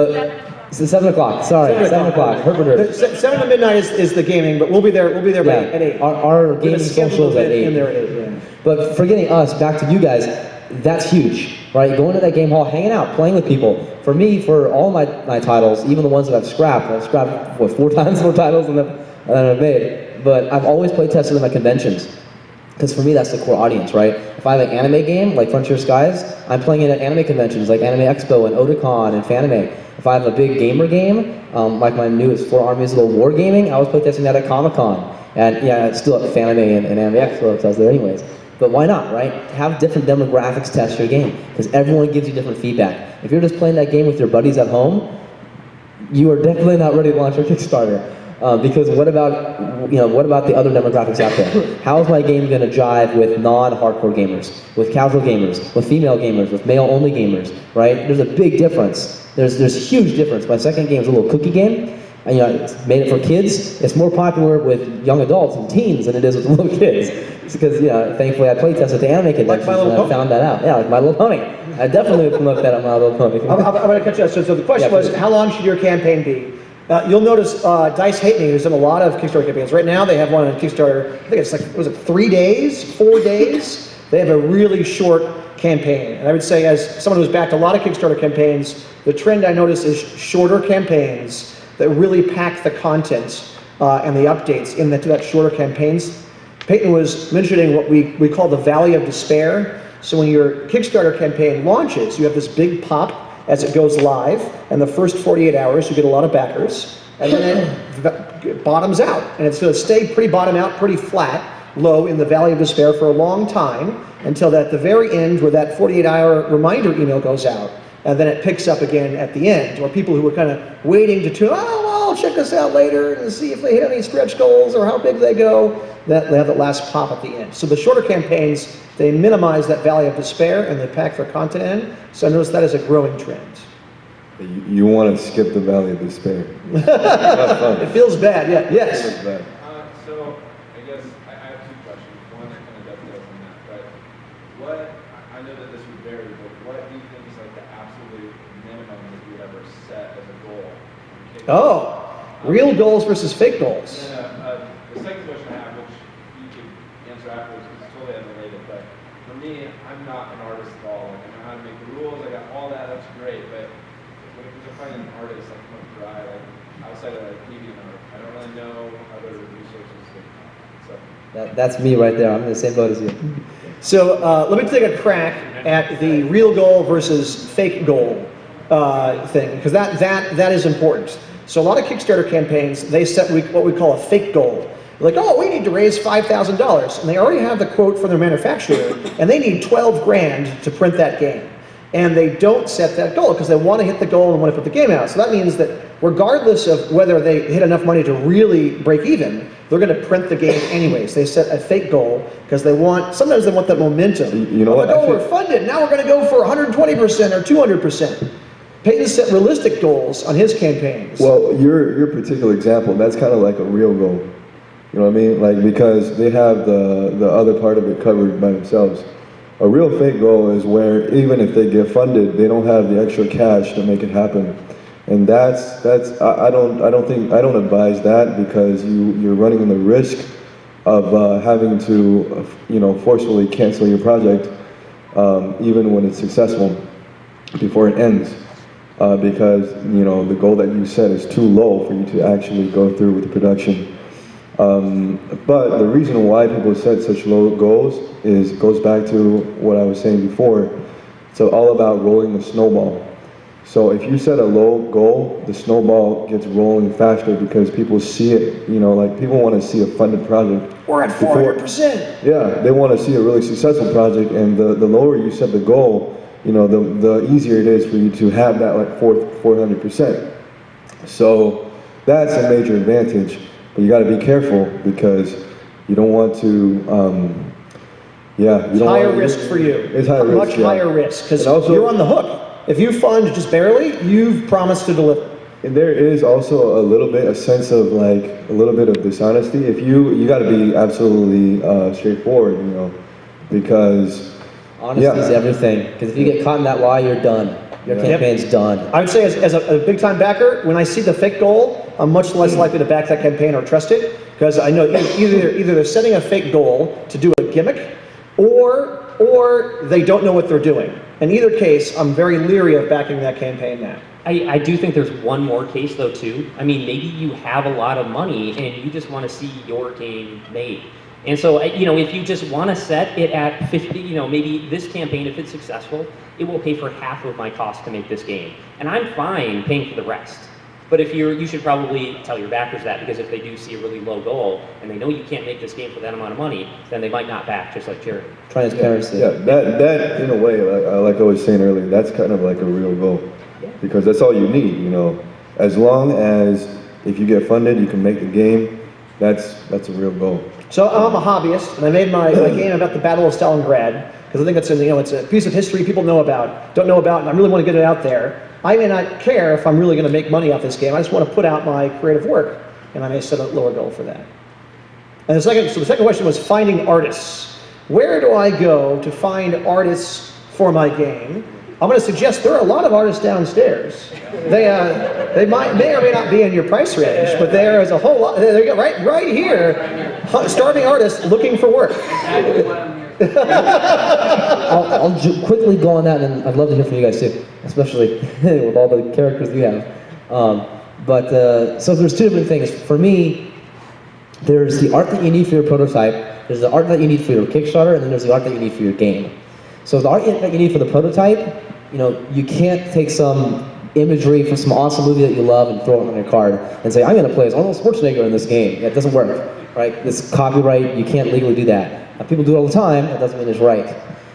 It's 7 o'clock. Sorry, 7 o'clock. Herpreneurs.
7 to midnight is the gaming, but we'll be there. We'll be there at 8.
Our gaming social is at 8.
In there at 8. Yeah.
But forgetting us, back to you guys. That's huge, right? Going to that game hall, hanging out, playing with people. For me, for all my titles, even the ones that I've scrapped 4 times more titles than I've made. But I've always played tested them at conventions. Because for me, that's the core audience, right? If I have an anime game, like Frontier Skies, I'm playing it at anime conventions, like Anime Expo and Otakon and Fanime. If I have a big gamer game, like my newest 4 Armies Little War Gaming, I was playtesting that at Comic-Con. And yeah, it's still at Fanime and Anime Expo, because I was there anyways. But why not, right? Have different demographics test your game, because everyone gives you different feedback. If you're just playing that game with your buddies at home, you are definitely not ready to launch your Kickstarter. Because what about the other demographics out there? How is my game going to jive with non-hardcore gamers, with casual gamers, with female gamers, with male-only gamers, right? There's a big difference. There's a huge difference. My second game is a little cookie game. And, it's made it for kids. It's more popular with young adults and teens than it is with little kids. It's because, thankfully I play tested at the anime conventions and I found that out. Yeah, like My Little Pony. I definitely would promote that on My Little Pony.
I'm going to cut you off. So the question was, how long should your campaign be? You'll notice Dice Hate Me, who's done a lot of Kickstarter campaigns. Right now they have one on Kickstarter, I think it's like, was it 3 days, 4 days? They have a really short campaign. And I would say, as someone who's backed a lot of Kickstarter campaigns, the trend I notice is shorter campaigns that really pack the content and the updates into that shorter campaigns. Payton was mentioning what we call the Valley of Despair. So when your Kickstarter campaign launches, you have this big pop as it goes live, and the first 48 hours you get a lot of backers, and then it bottoms out, and it's going to stay pretty bottom out, pretty flat, low in the Valley of Despair for a long time, until at the very end where that 48-hour reminder email goes out, and then it picks up again at the end, or people who were kind of waiting to I'll check this out later and see if they hit any stretch goals or how big they go, that they have that last pop at the end. So the shorter campaigns, they minimize that Valley of Despair and they pack their content in. So I notice that is a growing trend.
You want to skip the Valley of Despair.
It feels bad, yeah. Yes.
It feels bad.
So I guess I have 2 questions. One that kind of dovetails on that, but I know that this would vary, but what do you think is like the absolute minimum that you would ever set as a goal?
Oh, real goals versus fake goals.
And then, the second question I have, which you could answer afterwards because it's totally unrelated, but for me, I'm not an artist at all. Like, I know how to make the rules, I got all that, that's great, but when it comes to finding an artist, I'm kind of dry, like outside of like TV and art. I don't really know other resources that so
That's me right there. I'm in the same boat as you.
So let me take a crack at the real goal versus fake goal thing, because that is important. So a lot of Kickstarter campaigns, they set what we call a fake goal. Like, oh, we need to raise $5,000, and they already have the quote from their manufacturer, and they need 12 grand to print that game. And they don't set that goal because they want to hit the goal and want to put the game out. So that means that regardless of whether they hit enough money to really break even, they're going to print the game anyways. They set a fake goal because sometimes they want that momentum.
You know what?
Oh, we're funded, now we're going to go for 120% or 200%. Payton set realistic goals on his campaigns.
Well, your particular example, that's kind of like a real goal. You know what I mean? Like, because they have the other part of it covered by themselves. A real fake goal is where even if they get funded, they don't have the extra cash to make it happen. And I don't advise that, because you're running the risk of having to, forcefully cancel your project, even when it's successful, before it ends. Because, the goal that you set is too low for you to actually go through with the production. But the reason why people set such low goals goes back to what I was saying before. It's all about rolling the snowball. So if you set a low goal, the snowball gets rolling faster because people see it, people want to see a funded project.
We're at 400%.
Yeah, they want to see a really successful project, and the lower you set the goal, the easier it is for you to have that 400%. So that's a major advantage. But you got to be careful because you don't want to,
It's higher risk for you.
It's higher risk,
Much higher risk, because you're on the hook. If you fund just barely, you've promised to deliver.
And there is also a sense of a little bit of dishonesty. If you got to be absolutely straightforward, because
honesty is everything. Because if you get caught in that lie, you're done. Your campaign's done.
I would say as a big time backer, when I see the fake goal, I'm much less likely to back that campaign or trust it, because I know either they're setting a fake goal to do a gimmick, or they don't know what they're doing. In either case, I'm very leery of backing that campaign now.
I do think there's one more case though too. I mean, maybe you have a lot of money and you just want to see your game made. And so, if you just want to set it at 50, maybe this campaign, if it's successful, it will pay for half of my cost to make this game. And I'm fine paying for the rest. But if you should probably tell your backers that, because if they do see a really low goal and they know you can't make this game for that amount of money, then they might not back, just like charity.
Transparency.
Yeah, that in a way, like I was saying earlier, that's kind of like a real goal.
Yeah.
Because that's all you need, As long as if you get funded, you can make the game, that's a real goal.
So I'm a hobbyist, and I made my game about the Battle of Stalingrad, because I think it's a piece of history people don't know about, and I really want to get it out there. I may not care if I'm really going to make money off this game. I just want to put out my creative work, and I may set a lower goal for that. And the second question was finding artists. Where do I go to find artists for my game? I'm going to suggest there are a lot of artists downstairs. They may or may not be in your price range, but there is a whole lot. There you go, right here, starving artists looking for work.
I'll quickly go on that, and I'd love to hear from you guys too, especially with all the characters you have. So there's two different things. For me, there's the art that you need for your prototype, there's the art that you need for your Kickstarter, and then there's the art that you need for your game. So the art that you need for the prototype, you can't take some imagery from some awesome movie that you love and throw it on your card and say, I'm going to play as Arnold Schwarzenegger in this game. It doesn't work, right? It's copyright, you can't legally do that. Now, people do it all the time, that doesn't mean it's right.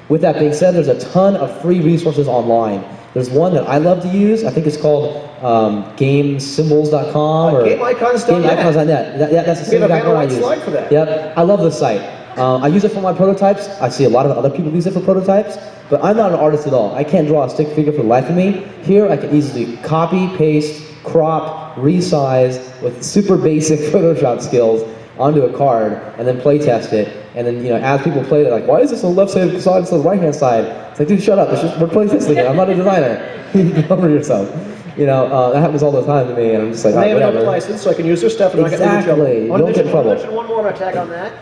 With that being said, there's a ton of free resources online. There's one that I love to use, I think it's called gamesymbols.com or GameIcons.net. That's the same exact one I use.
Slide for that.
Yep, I love this site. I use it for my prototypes. I see a lot of other people use it for prototypes, but I'm not an artist at all. I can't draw a stick figure for the life of me. Here, I can easily copy, paste, crop, resize with super basic Photoshop skills onto a card, and then play test it. And then, as people play it, like, why is this on the left side instead of the right hand side? It's like, dude, shut up. We're play testing it. I'm not a designer. Get over yourself. That happens all the time to me, and I'm just like,
they have
whatever.
no license, so I can use their stuff and not get in trouble.
Exactly. You don't get in trouble.
One more tag on that.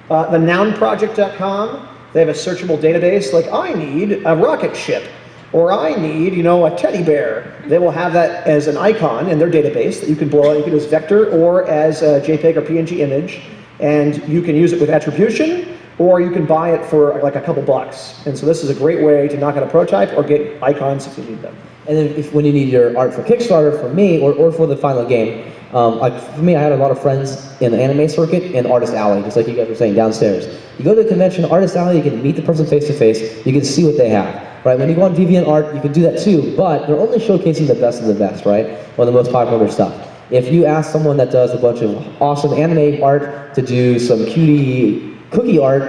The nounproject.com, they have a searchable database, like I need a rocket ship, or I need, a teddy bear. They will have that as an icon in their database that you can blow out. You can use vector or as a JPEG or PNG image, and you can use it with attribution, or you can buy it for like a couple bucks. And so this is a great way to knock out a prototype or get icons if you need them.
And then when you need your art for Kickstarter, for me, or for the final game, like for me, I had a lot of friends in the anime circuit and Artist Alley, just like you guys were saying downstairs. You go to the convention, Artist Alley, you can meet the person face to face, you can see what they have. Right? When you go on DeviantArt, you can do that too, but they're only showcasing the best of the best, right? Or the most popular stuff. If you ask someone that does a bunch of awesome anime art to do some cutie cookie art,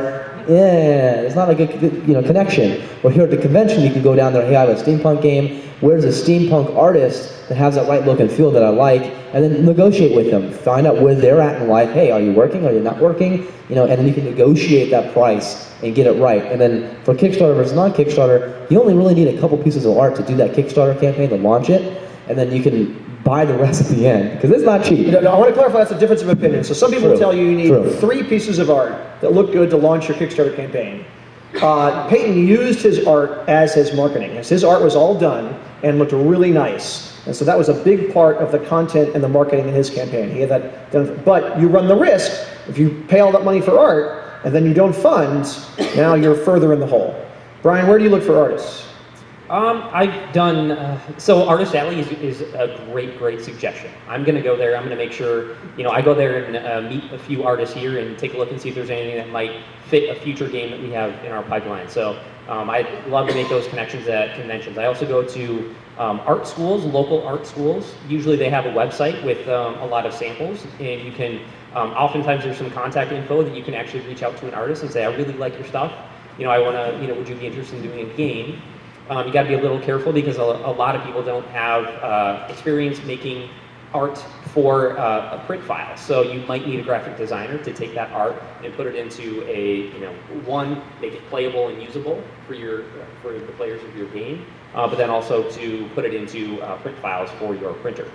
yeah, it's not a good connection. Or here at the convention, you can go down there, hey, I have a steampunk game, where's a steampunk artist that has that right look and feel that I like, and then negotiate with them, find out where they're at in life, hey, are you working, are you not working, and then you can negotiate that price and get it right. And then for Kickstarter versus non-Kickstarter, you only really need a couple pieces of art to do that Kickstarter campaign to launch it, and then you can buy the rest at the end, because it's not cheap.
I want to clarify that's a difference of opinion. So some people will tell you need 3 pieces of art that look good to launch your Kickstarter campaign. Payton used his art as his marketing. His art was all done and looked really nice. And so that was a big part of the content and the marketing in his campaign. He had that done. But you run the risk, if you pay all that money for art, and then you don't fund, now you're further in the hole. Brian, where do you look for artists?
I've done, so Artist Alley is a great suggestion. I'm going to go there, I'm going to make sure, I go there and meet a few artists here and take a look and see if there's anything that might fit a future game that we have in our pipeline. So I love to make those connections at conventions. I also go to art schools, local art schools. Usually they have a website with a lot of samples, and you can, oftentimes there's some contact info that you can actually reach out to an artist and say, I really like your stuff. I want to, would you be interested in doing a game? You got to be a little careful because a lot of people don't have experience making art for a print file. So you might need a graphic designer to take that art and put it into a, make it playable and usable for the players of your game, but then also to put it into print files for your printer.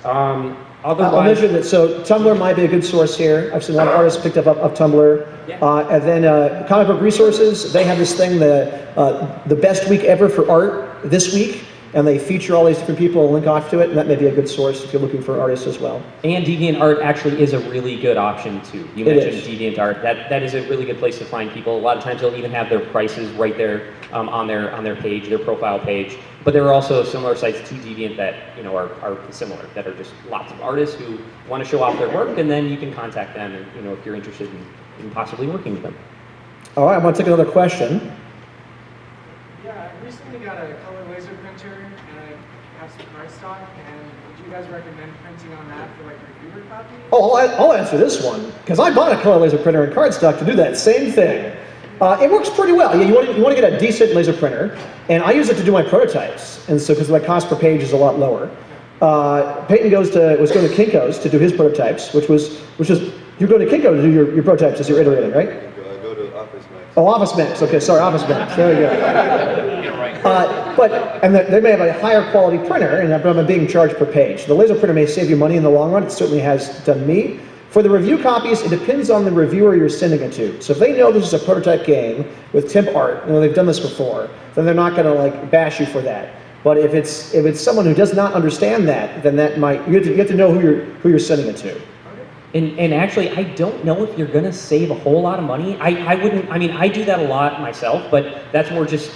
I'll mention that, so Tumblr might be a good source here. I've seen a lot of artists picked up Tumblr. Yeah. And then Comic Book Resources, they have this thing, the best week ever for art this week, and they feature all these different people and link off to it, and that may be a good source if you're looking for artists as well.
And DeviantArt actually is a really good option too. You mentioned DeviantArt. That is a really good place to find people. A lot of times they'll even have their prices right there on their page, their profile page. But there are also similar sites to Deviant that are similar, that are just lots of artists who want to show off their work, and then you can contact them, and if you're interested in possibly working with them.
All right, I'm going to take another question.
Yeah, I recently got a color laser printer, and I have some cardstock, and would you guys recommend printing on that for like reviewer copies?
Oh, I'll answer this one, because I bought a color laser printer and cardstock to do that same thing. It works pretty well. Yeah, you want to get a decent laser printer, and I use it to do my prototypes, and so because my cost per page is a lot lower. Payton was going to Kinko's to do his prototypes, which is you're going to Kinko to do your prototypes as you're iterating, right?
I go to Office Max.
Oh, Office Max. Okay, sorry, Office Max. There we go. They may have a higher quality printer, and I'm being charged per page. The laser printer may save you money in the long run. It certainly has done me. For the review copies, it depends on the reviewer you're sending it to. So if they know this is a prototype game with temp art, they've done this before, then they're not going to bash you for that. But if it's someone who does not understand that, then that might you have to know who you're sending it to.
And actually, I don't know if you're going to save a whole lot of money. I wouldn't. I mean, I do that a lot myself, but that's more just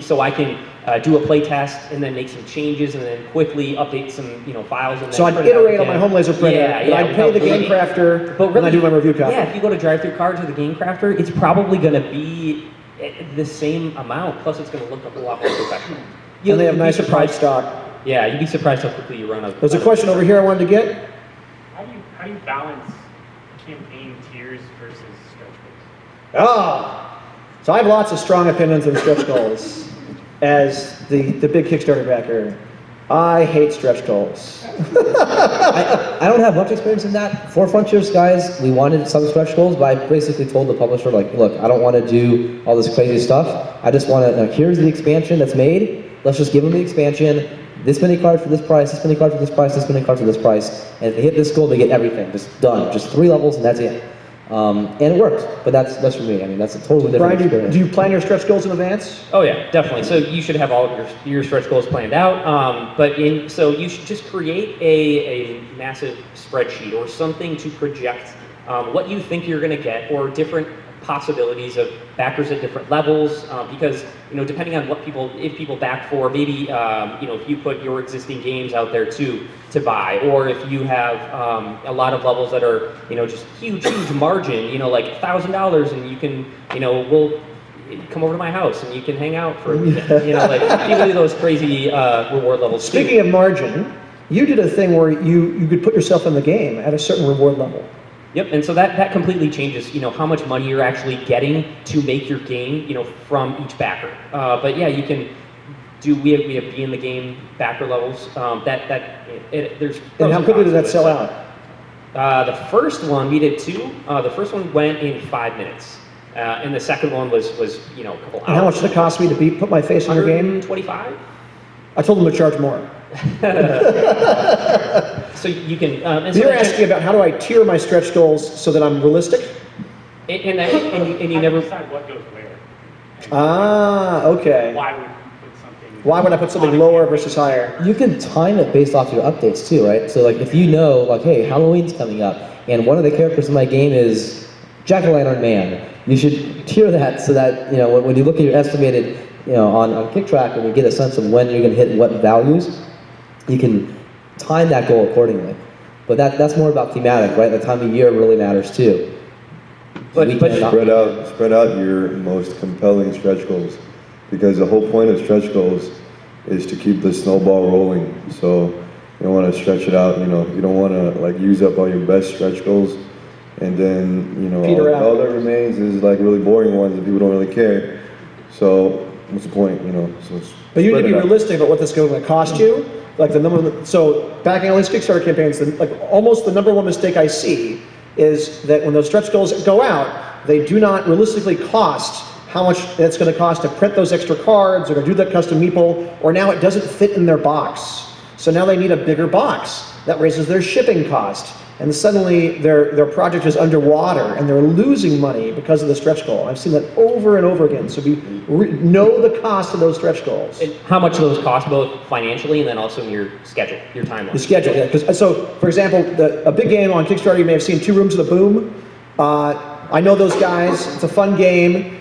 so I can do a play test and then make some changes and then quickly update some files. And then
so I'd iterate on my home laser printer. Yeah, I'd pay the game crafter, but really, and I do my review copy.
Yeah, if you go to drive-through cards or the game crafter, it's probably going to be the same amount. Plus, it's going to look a lot more professional.
And they have nicer price stock.
Yeah, you'd be surprised how quickly you run out.
There's a question over here I wanted to get.
How do you balance campaign tiers versus stretch goals?
So I have lots of strong opinions on stretch goals. As the big Kickstarter backer, I hate stretch goals.
I don't have much experience in that. For Frontier Skies, we wanted some stretch goals, but I basically told the publisher, look, I don't want to do all this crazy stuff. I just want to, here's the expansion that's made. Let's just give them the expansion. This many cards for this price, this many cards for this price, this many cards for this price. And if they hit this goal, they get everything. Just done. Just 3 levels and that's it. And it worked, but that's for me. I mean, that's a totally different experience.
Do you plan your stretch goals in advance?
Oh yeah, definitely. So you should have all of your stretch goals planned out. So you should just create a massive spreadsheet or something to project what you think you're going to get, or different possibilities of backers at different levels, because depending on what if people back for, maybe if you put your existing games out there to buy, or if you have a lot of levels that are just huge margin, like $1,000, and you can we'll come over to my house and you can hang out for a weekend. Like people do those crazy reward levels.
Speaking of margin, you did a thing where you could put yourself in the game at a certain reward level.
Yep, and so that completely changes, how much money you're actually getting to make your game, from each backer. But yeah, you can do. We have be in the game backer levels. There's.
And how quickly did that sell out?
The first one we did 2. The first one went in 5 minutes, and the second one was a couple hours.
And how much did it cost me to put my face in your game?
$125.
I told them to charge more.
So you can.
You're asking about how do I tier my stretch goals so that I'm realistic?
And you never
decide what goes where.
Ah, okay.
Why would you put something
lower versus higher?
You can time it based off your updates too, right? So like if hey, Halloween's coming up, and one of the characters in my game is Jack-o'-lantern Man, you should tier that so that when you look at your estimated on KickTrack and you get a sense of when you're going to hit what values, you can time that goal accordingly. But that's more about thematic, right? The time of year really matters too.
But spread out your most compelling stretch goals, because the whole point of stretch goals is to keep the snowball rolling. So you don't want to stretch it out. You don't want to use up all your best stretch goals, and then all that remains is really boring ones that people don't really care. So what's the point?
But you need to be realistic about what this is going to cost you. Like the number. So backing all these Kickstarter campaigns, almost the number one mistake I see is that when those stretch goals go out, they do not realistically cost how much it's going to cost to print those extra cards, or to do that custom meeple, or now it doesn't fit in their box. So now they need a bigger box. That raises their shipping cost. And suddenly their project is underwater and they're losing money because of the stretch goal. I've seen that over and over again. So know the cost of those stretch goals.
And how much those cost, both financially and then also in your schedule, your timeline.
The schedule, yeah. So, for example, a big game on Kickstarter, you may have seen, 2 Rooms of the Boom. I know those guys. It's a fun game.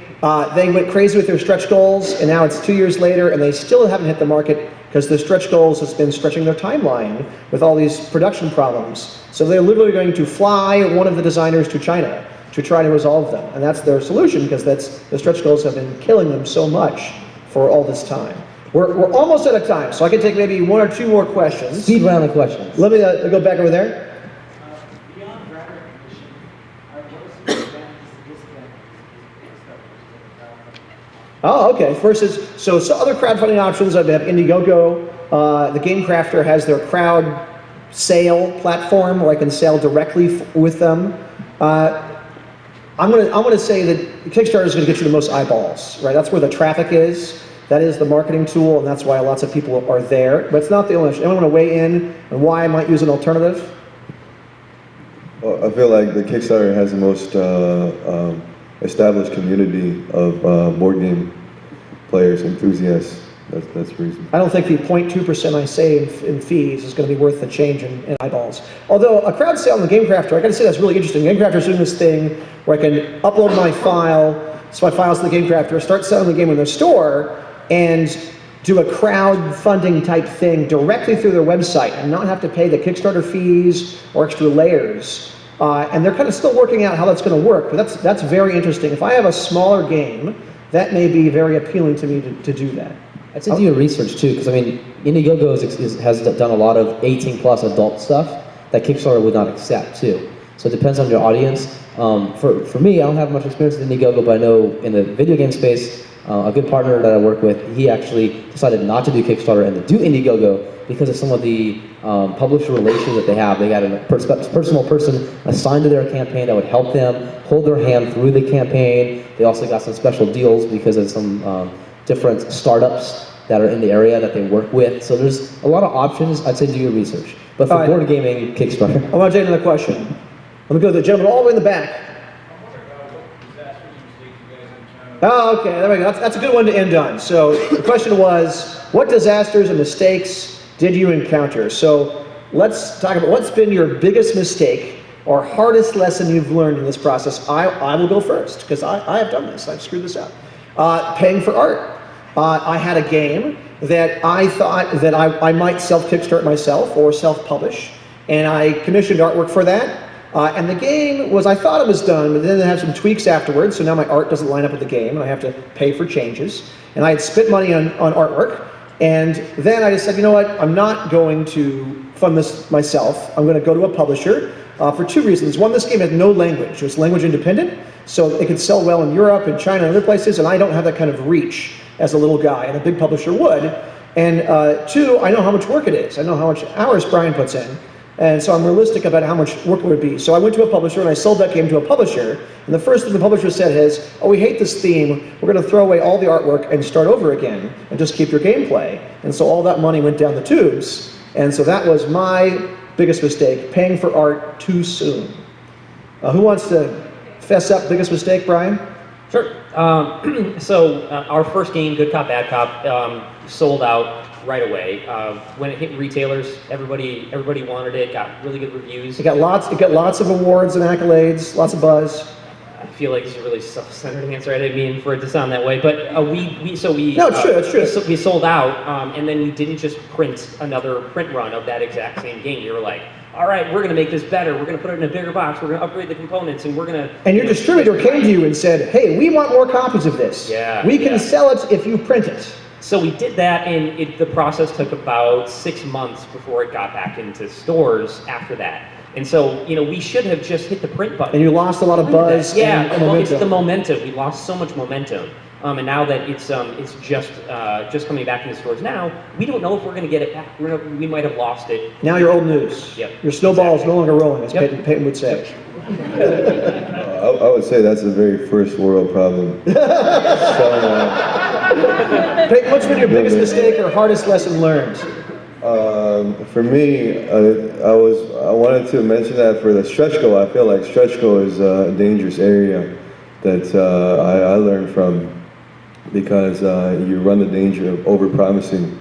They went crazy with their stretch goals, and now it's 2 years later, and they still haven't hit the market because the stretch goals has been stretching their timeline with all these production problems. So they're literally going to fly one of the designers to China to try to resolve them. And that's their solution, because the stretch goals have been killing them so much for all this time. We're almost out of time, so I can take maybe 1 or 2 more questions.
Speed round of questions.
Let me go back over there.
Beyond grant recognition, what are some advantages and disadvantages of Kickstarter?
Oh, okay. First is, so other crowdfunding options, I have Indiegogo. The Game Crafter has their crowd sale platform where I can sell directly with them. I'm gonna say that Kickstarter is gonna get you the most eyeballs, right? That's where the traffic is. That is the marketing tool, and that's why lots of people are there. But it's not the only. Anyone want to weigh in on why I might use an alternative?
Well, I feel like the Kickstarter has the most established community of board game players, enthusiasts. That's the reason.
I don't think the 0.2% I save in fees is going to be worth the change in eyeballs. Although a crowd sale on the Game Crafter, I got to say that's really interesting. Game Crafter is doing this thing where I can upload my files to the Game Crafter, start selling the game in their store, and do a crowdfunding type thing directly through their website and not have to pay the Kickstarter fees or extra layers. And they're kind of still working out how that's going to work, but that's very interesting. If I have a smaller game, that may be very appealing to me to do that.
I'd say do your research too, because I mean, Indiegogo has done a lot of 18+ adult stuff that Kickstarter would not accept too. So it depends on your audience. For me, I don't have much experience with Indiegogo, but I know in the video game space, a good partner that I work with, he actually decided not to do Kickstarter and to do Indiegogo because of some of the publisher relations that they have. They got a personal person assigned to their campaign that would help them hold their hand through the campaign. They also got some special deals because of some different startups that are in the area that they work with. So there's a lot of options. I'd say do your research. But for board gaming, Kickstarter.
I want to take another question. Let me go to the gentleman all the way in the back. Oh, okay, there we go. That's a good one to end on. So the question was, what disasters and mistakes did you encounter? So let's talk about what's been your biggest mistake or hardest lesson you've learned in this process? I will go first, because I have done this. I've screwed this up. Paying for art. I had a game that I thought that I might self-kickstart myself or self-publish, and I commissioned artwork for that. And the game was, I thought it was done, but then they had some tweaks afterwards, so now my art doesn't line up with the game, and I have to pay for changes. And I had spent money on artwork, and then I just said, you know what, I'm not going to fund this myself. I'm going to go to a publisher for two reasons. One, this game had no language. It was language independent, so it could sell well in Europe and China and other places, and I don't have that kind of reach as a little guy, and a big publisher would. And two, I know how much work it is. I know how much hours Brian puts in. And so I'm realistic about how much work it would be. So I went to a publisher and I sold that game to a publisher. And the first thing the publisher said is, oh, we hate this theme. We're going to throw away all the artwork and start over again and just keep your gameplay. And so all that money went down the tubes. And so that was my biggest mistake, paying for art too soon. Who wants to fess up biggest mistake, Brian?
Sure. So our first game, Good Cop, Bad Cop, sold out right away. When it hit retailers, everybody wanted it. Got really good reviews.
It got lots of awards and accolades, lots of buzz.
I feel like this is a really self-centered answer. I didn't mean for it to sound that way, but no, it's true. It's true. We sold out, and then we didn't just print another print run of that exact same game. You were like, all right, we're going to make this better. We're going to put it in a bigger box. We're going to upgrade the components, and we're going to...
And your distributor came to you and said, hey, we want more copies of this.
Yeah.
We can sell it if you print it.
So we did that, and the process took about 6 months before it got back into stores after that. And so, we should have just hit the print button.
And you lost a lot of buzz.
Yeah,
and
well,
momentum.
it's the momentum. We lost so much momentum. And now that it's just coming back into stores now, we don't know if we're going to get it back. We might have lost it.
Now you're old news.
Yep.
Your snowball is no longer rolling, as
Yep.
Payton would say.
I would say that's a very first world problem.
Payton, what's been your biggest mistake or hardest lesson learned?
For me, I wanted to mention that for the stretch goal, I feel like stretch goal is a dangerous area that I learned from, because you run the danger of overpromising.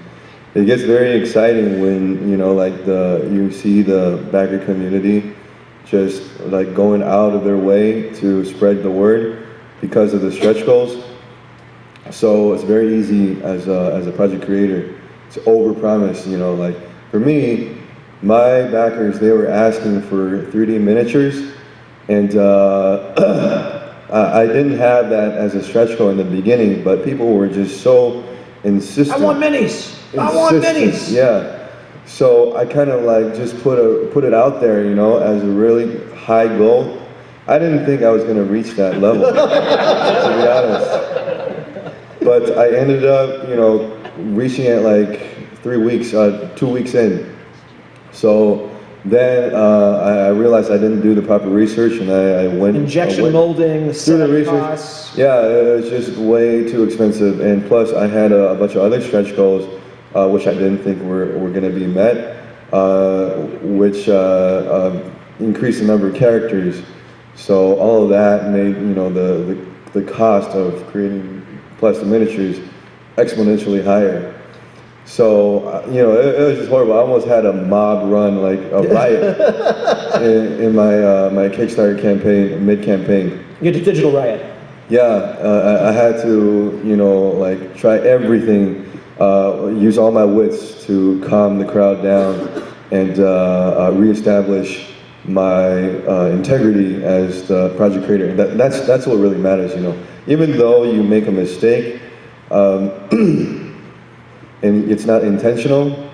It gets very exciting when you see the backer community just like going out of their way to spread the word because of the stretch goals. So it's very easy as a project creator to overpromise. Like for me, my backers, they were asking for 3D miniatures, and I didn't have that as a stretch goal in the beginning, but people were just so insistent.
I want minis. I want minis.
Yeah. So I kind of like just put it out there, as a really high goal. I didn't think I was going to reach that level, to be honest. But I ended up, reaching it like 2 weeks in. So then I realized I didn't do the proper research, and I went
injection molding,
through the research. Costs. Yeah, it was just way too expensive, and plus I had a bunch of other stretch goals, which I didn't think were going to be met, which increased the number of characters. So all of that made the cost of creating plastic miniatures exponentially higher. So, it was just horrible. I almost had a mob run, like a riot in my Kickstarter campaign, mid-campaign.
You did digital riot.
Yeah, I had to, try everything, use all my wits to calm the crowd down and reestablish my integrity as the project creator. That's what really matters, Even though you make a mistake, and it's not intentional,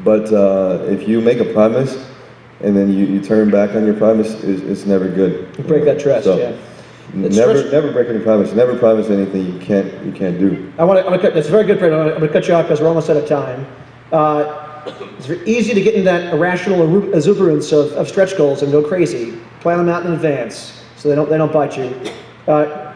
but if you make a promise and then you turn back on your promise, it's never good.
You break that trust,
so,
yeah.
Never break any promise. Never promise anything you can't do.
That's very good, Brandon. I'm going to cut you off because we're almost out of time. It's very easy to get in that irrational exuberance of stretch goals and go crazy. Plan them out in advance so they don't bite you.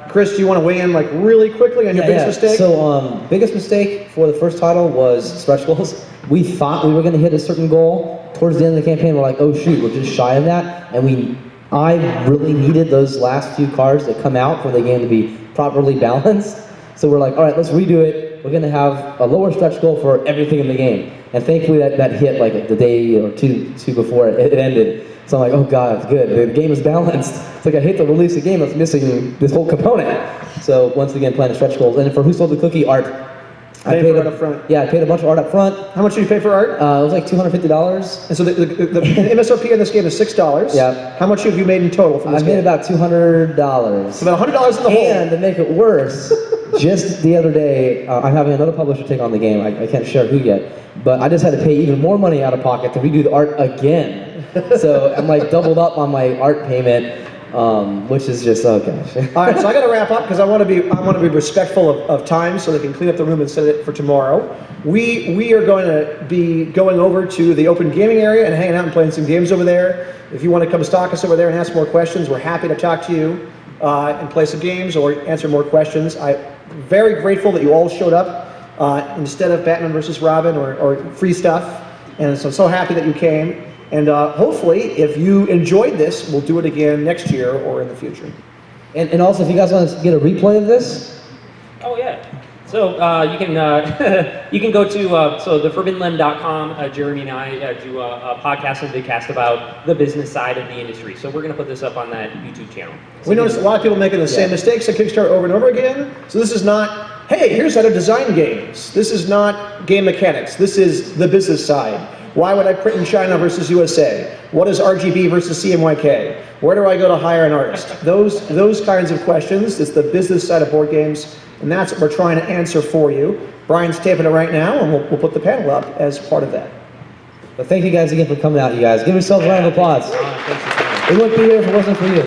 Chris, do you want to weigh in really quickly on your biggest mistake?
So, biggest mistake for the first title was stretch goals. We thought we were going to hit a certain goal. Towards the end of the campaign, we're like, oh shoot, we're just shy of that. And I really needed those last few cards to come out for the game to be properly balanced. So we're like, all right, let's redo it. We're going to have a lower stretch goal for everything in the game. And thankfully that hit like the day or two before it ended. So I'm like, oh God, it's good. The game is balanced. It's like I hate to release a game that's missing this whole component. So once again, playing the stretch goals. And for Who Sold the Cookie art,
Paid for art up front.
Yeah, I paid a bunch of art up front.
How much did you pay for art?
It was like $250.
And so the MSRP in this game is $6.
Yeah.
How much have you made in total from this
I
game?
made about $200.
So about $100 in the hole.
And to make it worse, just the other day, I'm having another publisher take on the game. I can't share who yet, but I just had to pay even more money out of pocket to redo the art again. So I'm like doubled up on my art payment, which is just, oh gosh.
All right, so I got to wrap up because I want to be respectful of time so they can clean up the room and set it for tomorrow. We are going to be going over to the open gaming area and hanging out and playing some games over there. If you want to come stalk us over there and ask more questions, we're happy to talk to you and play some games or answer more questions. I'm very grateful that you all showed up instead of Batman versus Robin or free stuff, and so I'm so happy that you came. And hopefully, if you enjoyed this, we'll do it again next year or in the future.
And also, if you guys want to get a replay of this,
Oh yeah. So you can you can go to theforbiddenlimb.com. Jeremy and I do a podcast and vidcast about the business side of the industry. So we're going to put this up on that YouTube channel. So
We noticed a lot of people making the same mistakes at Kickstarter over and over again. So this is not, hey, here's how to design games. This is not game mechanics. This is the business side. Why would I print in China versus USA? What is RGB versus CMYK? Where do I go to hire an artist? Those kinds of questions. It's the business side of board games, and that's what we're trying to answer for you. Brian's taping it right now, and we'll put the panel up as part of that.
but thank you guys again for coming out, you guys. Give yourselves a round of applause.
thanks for coming.
We wouldn't be here if it wasn't for you.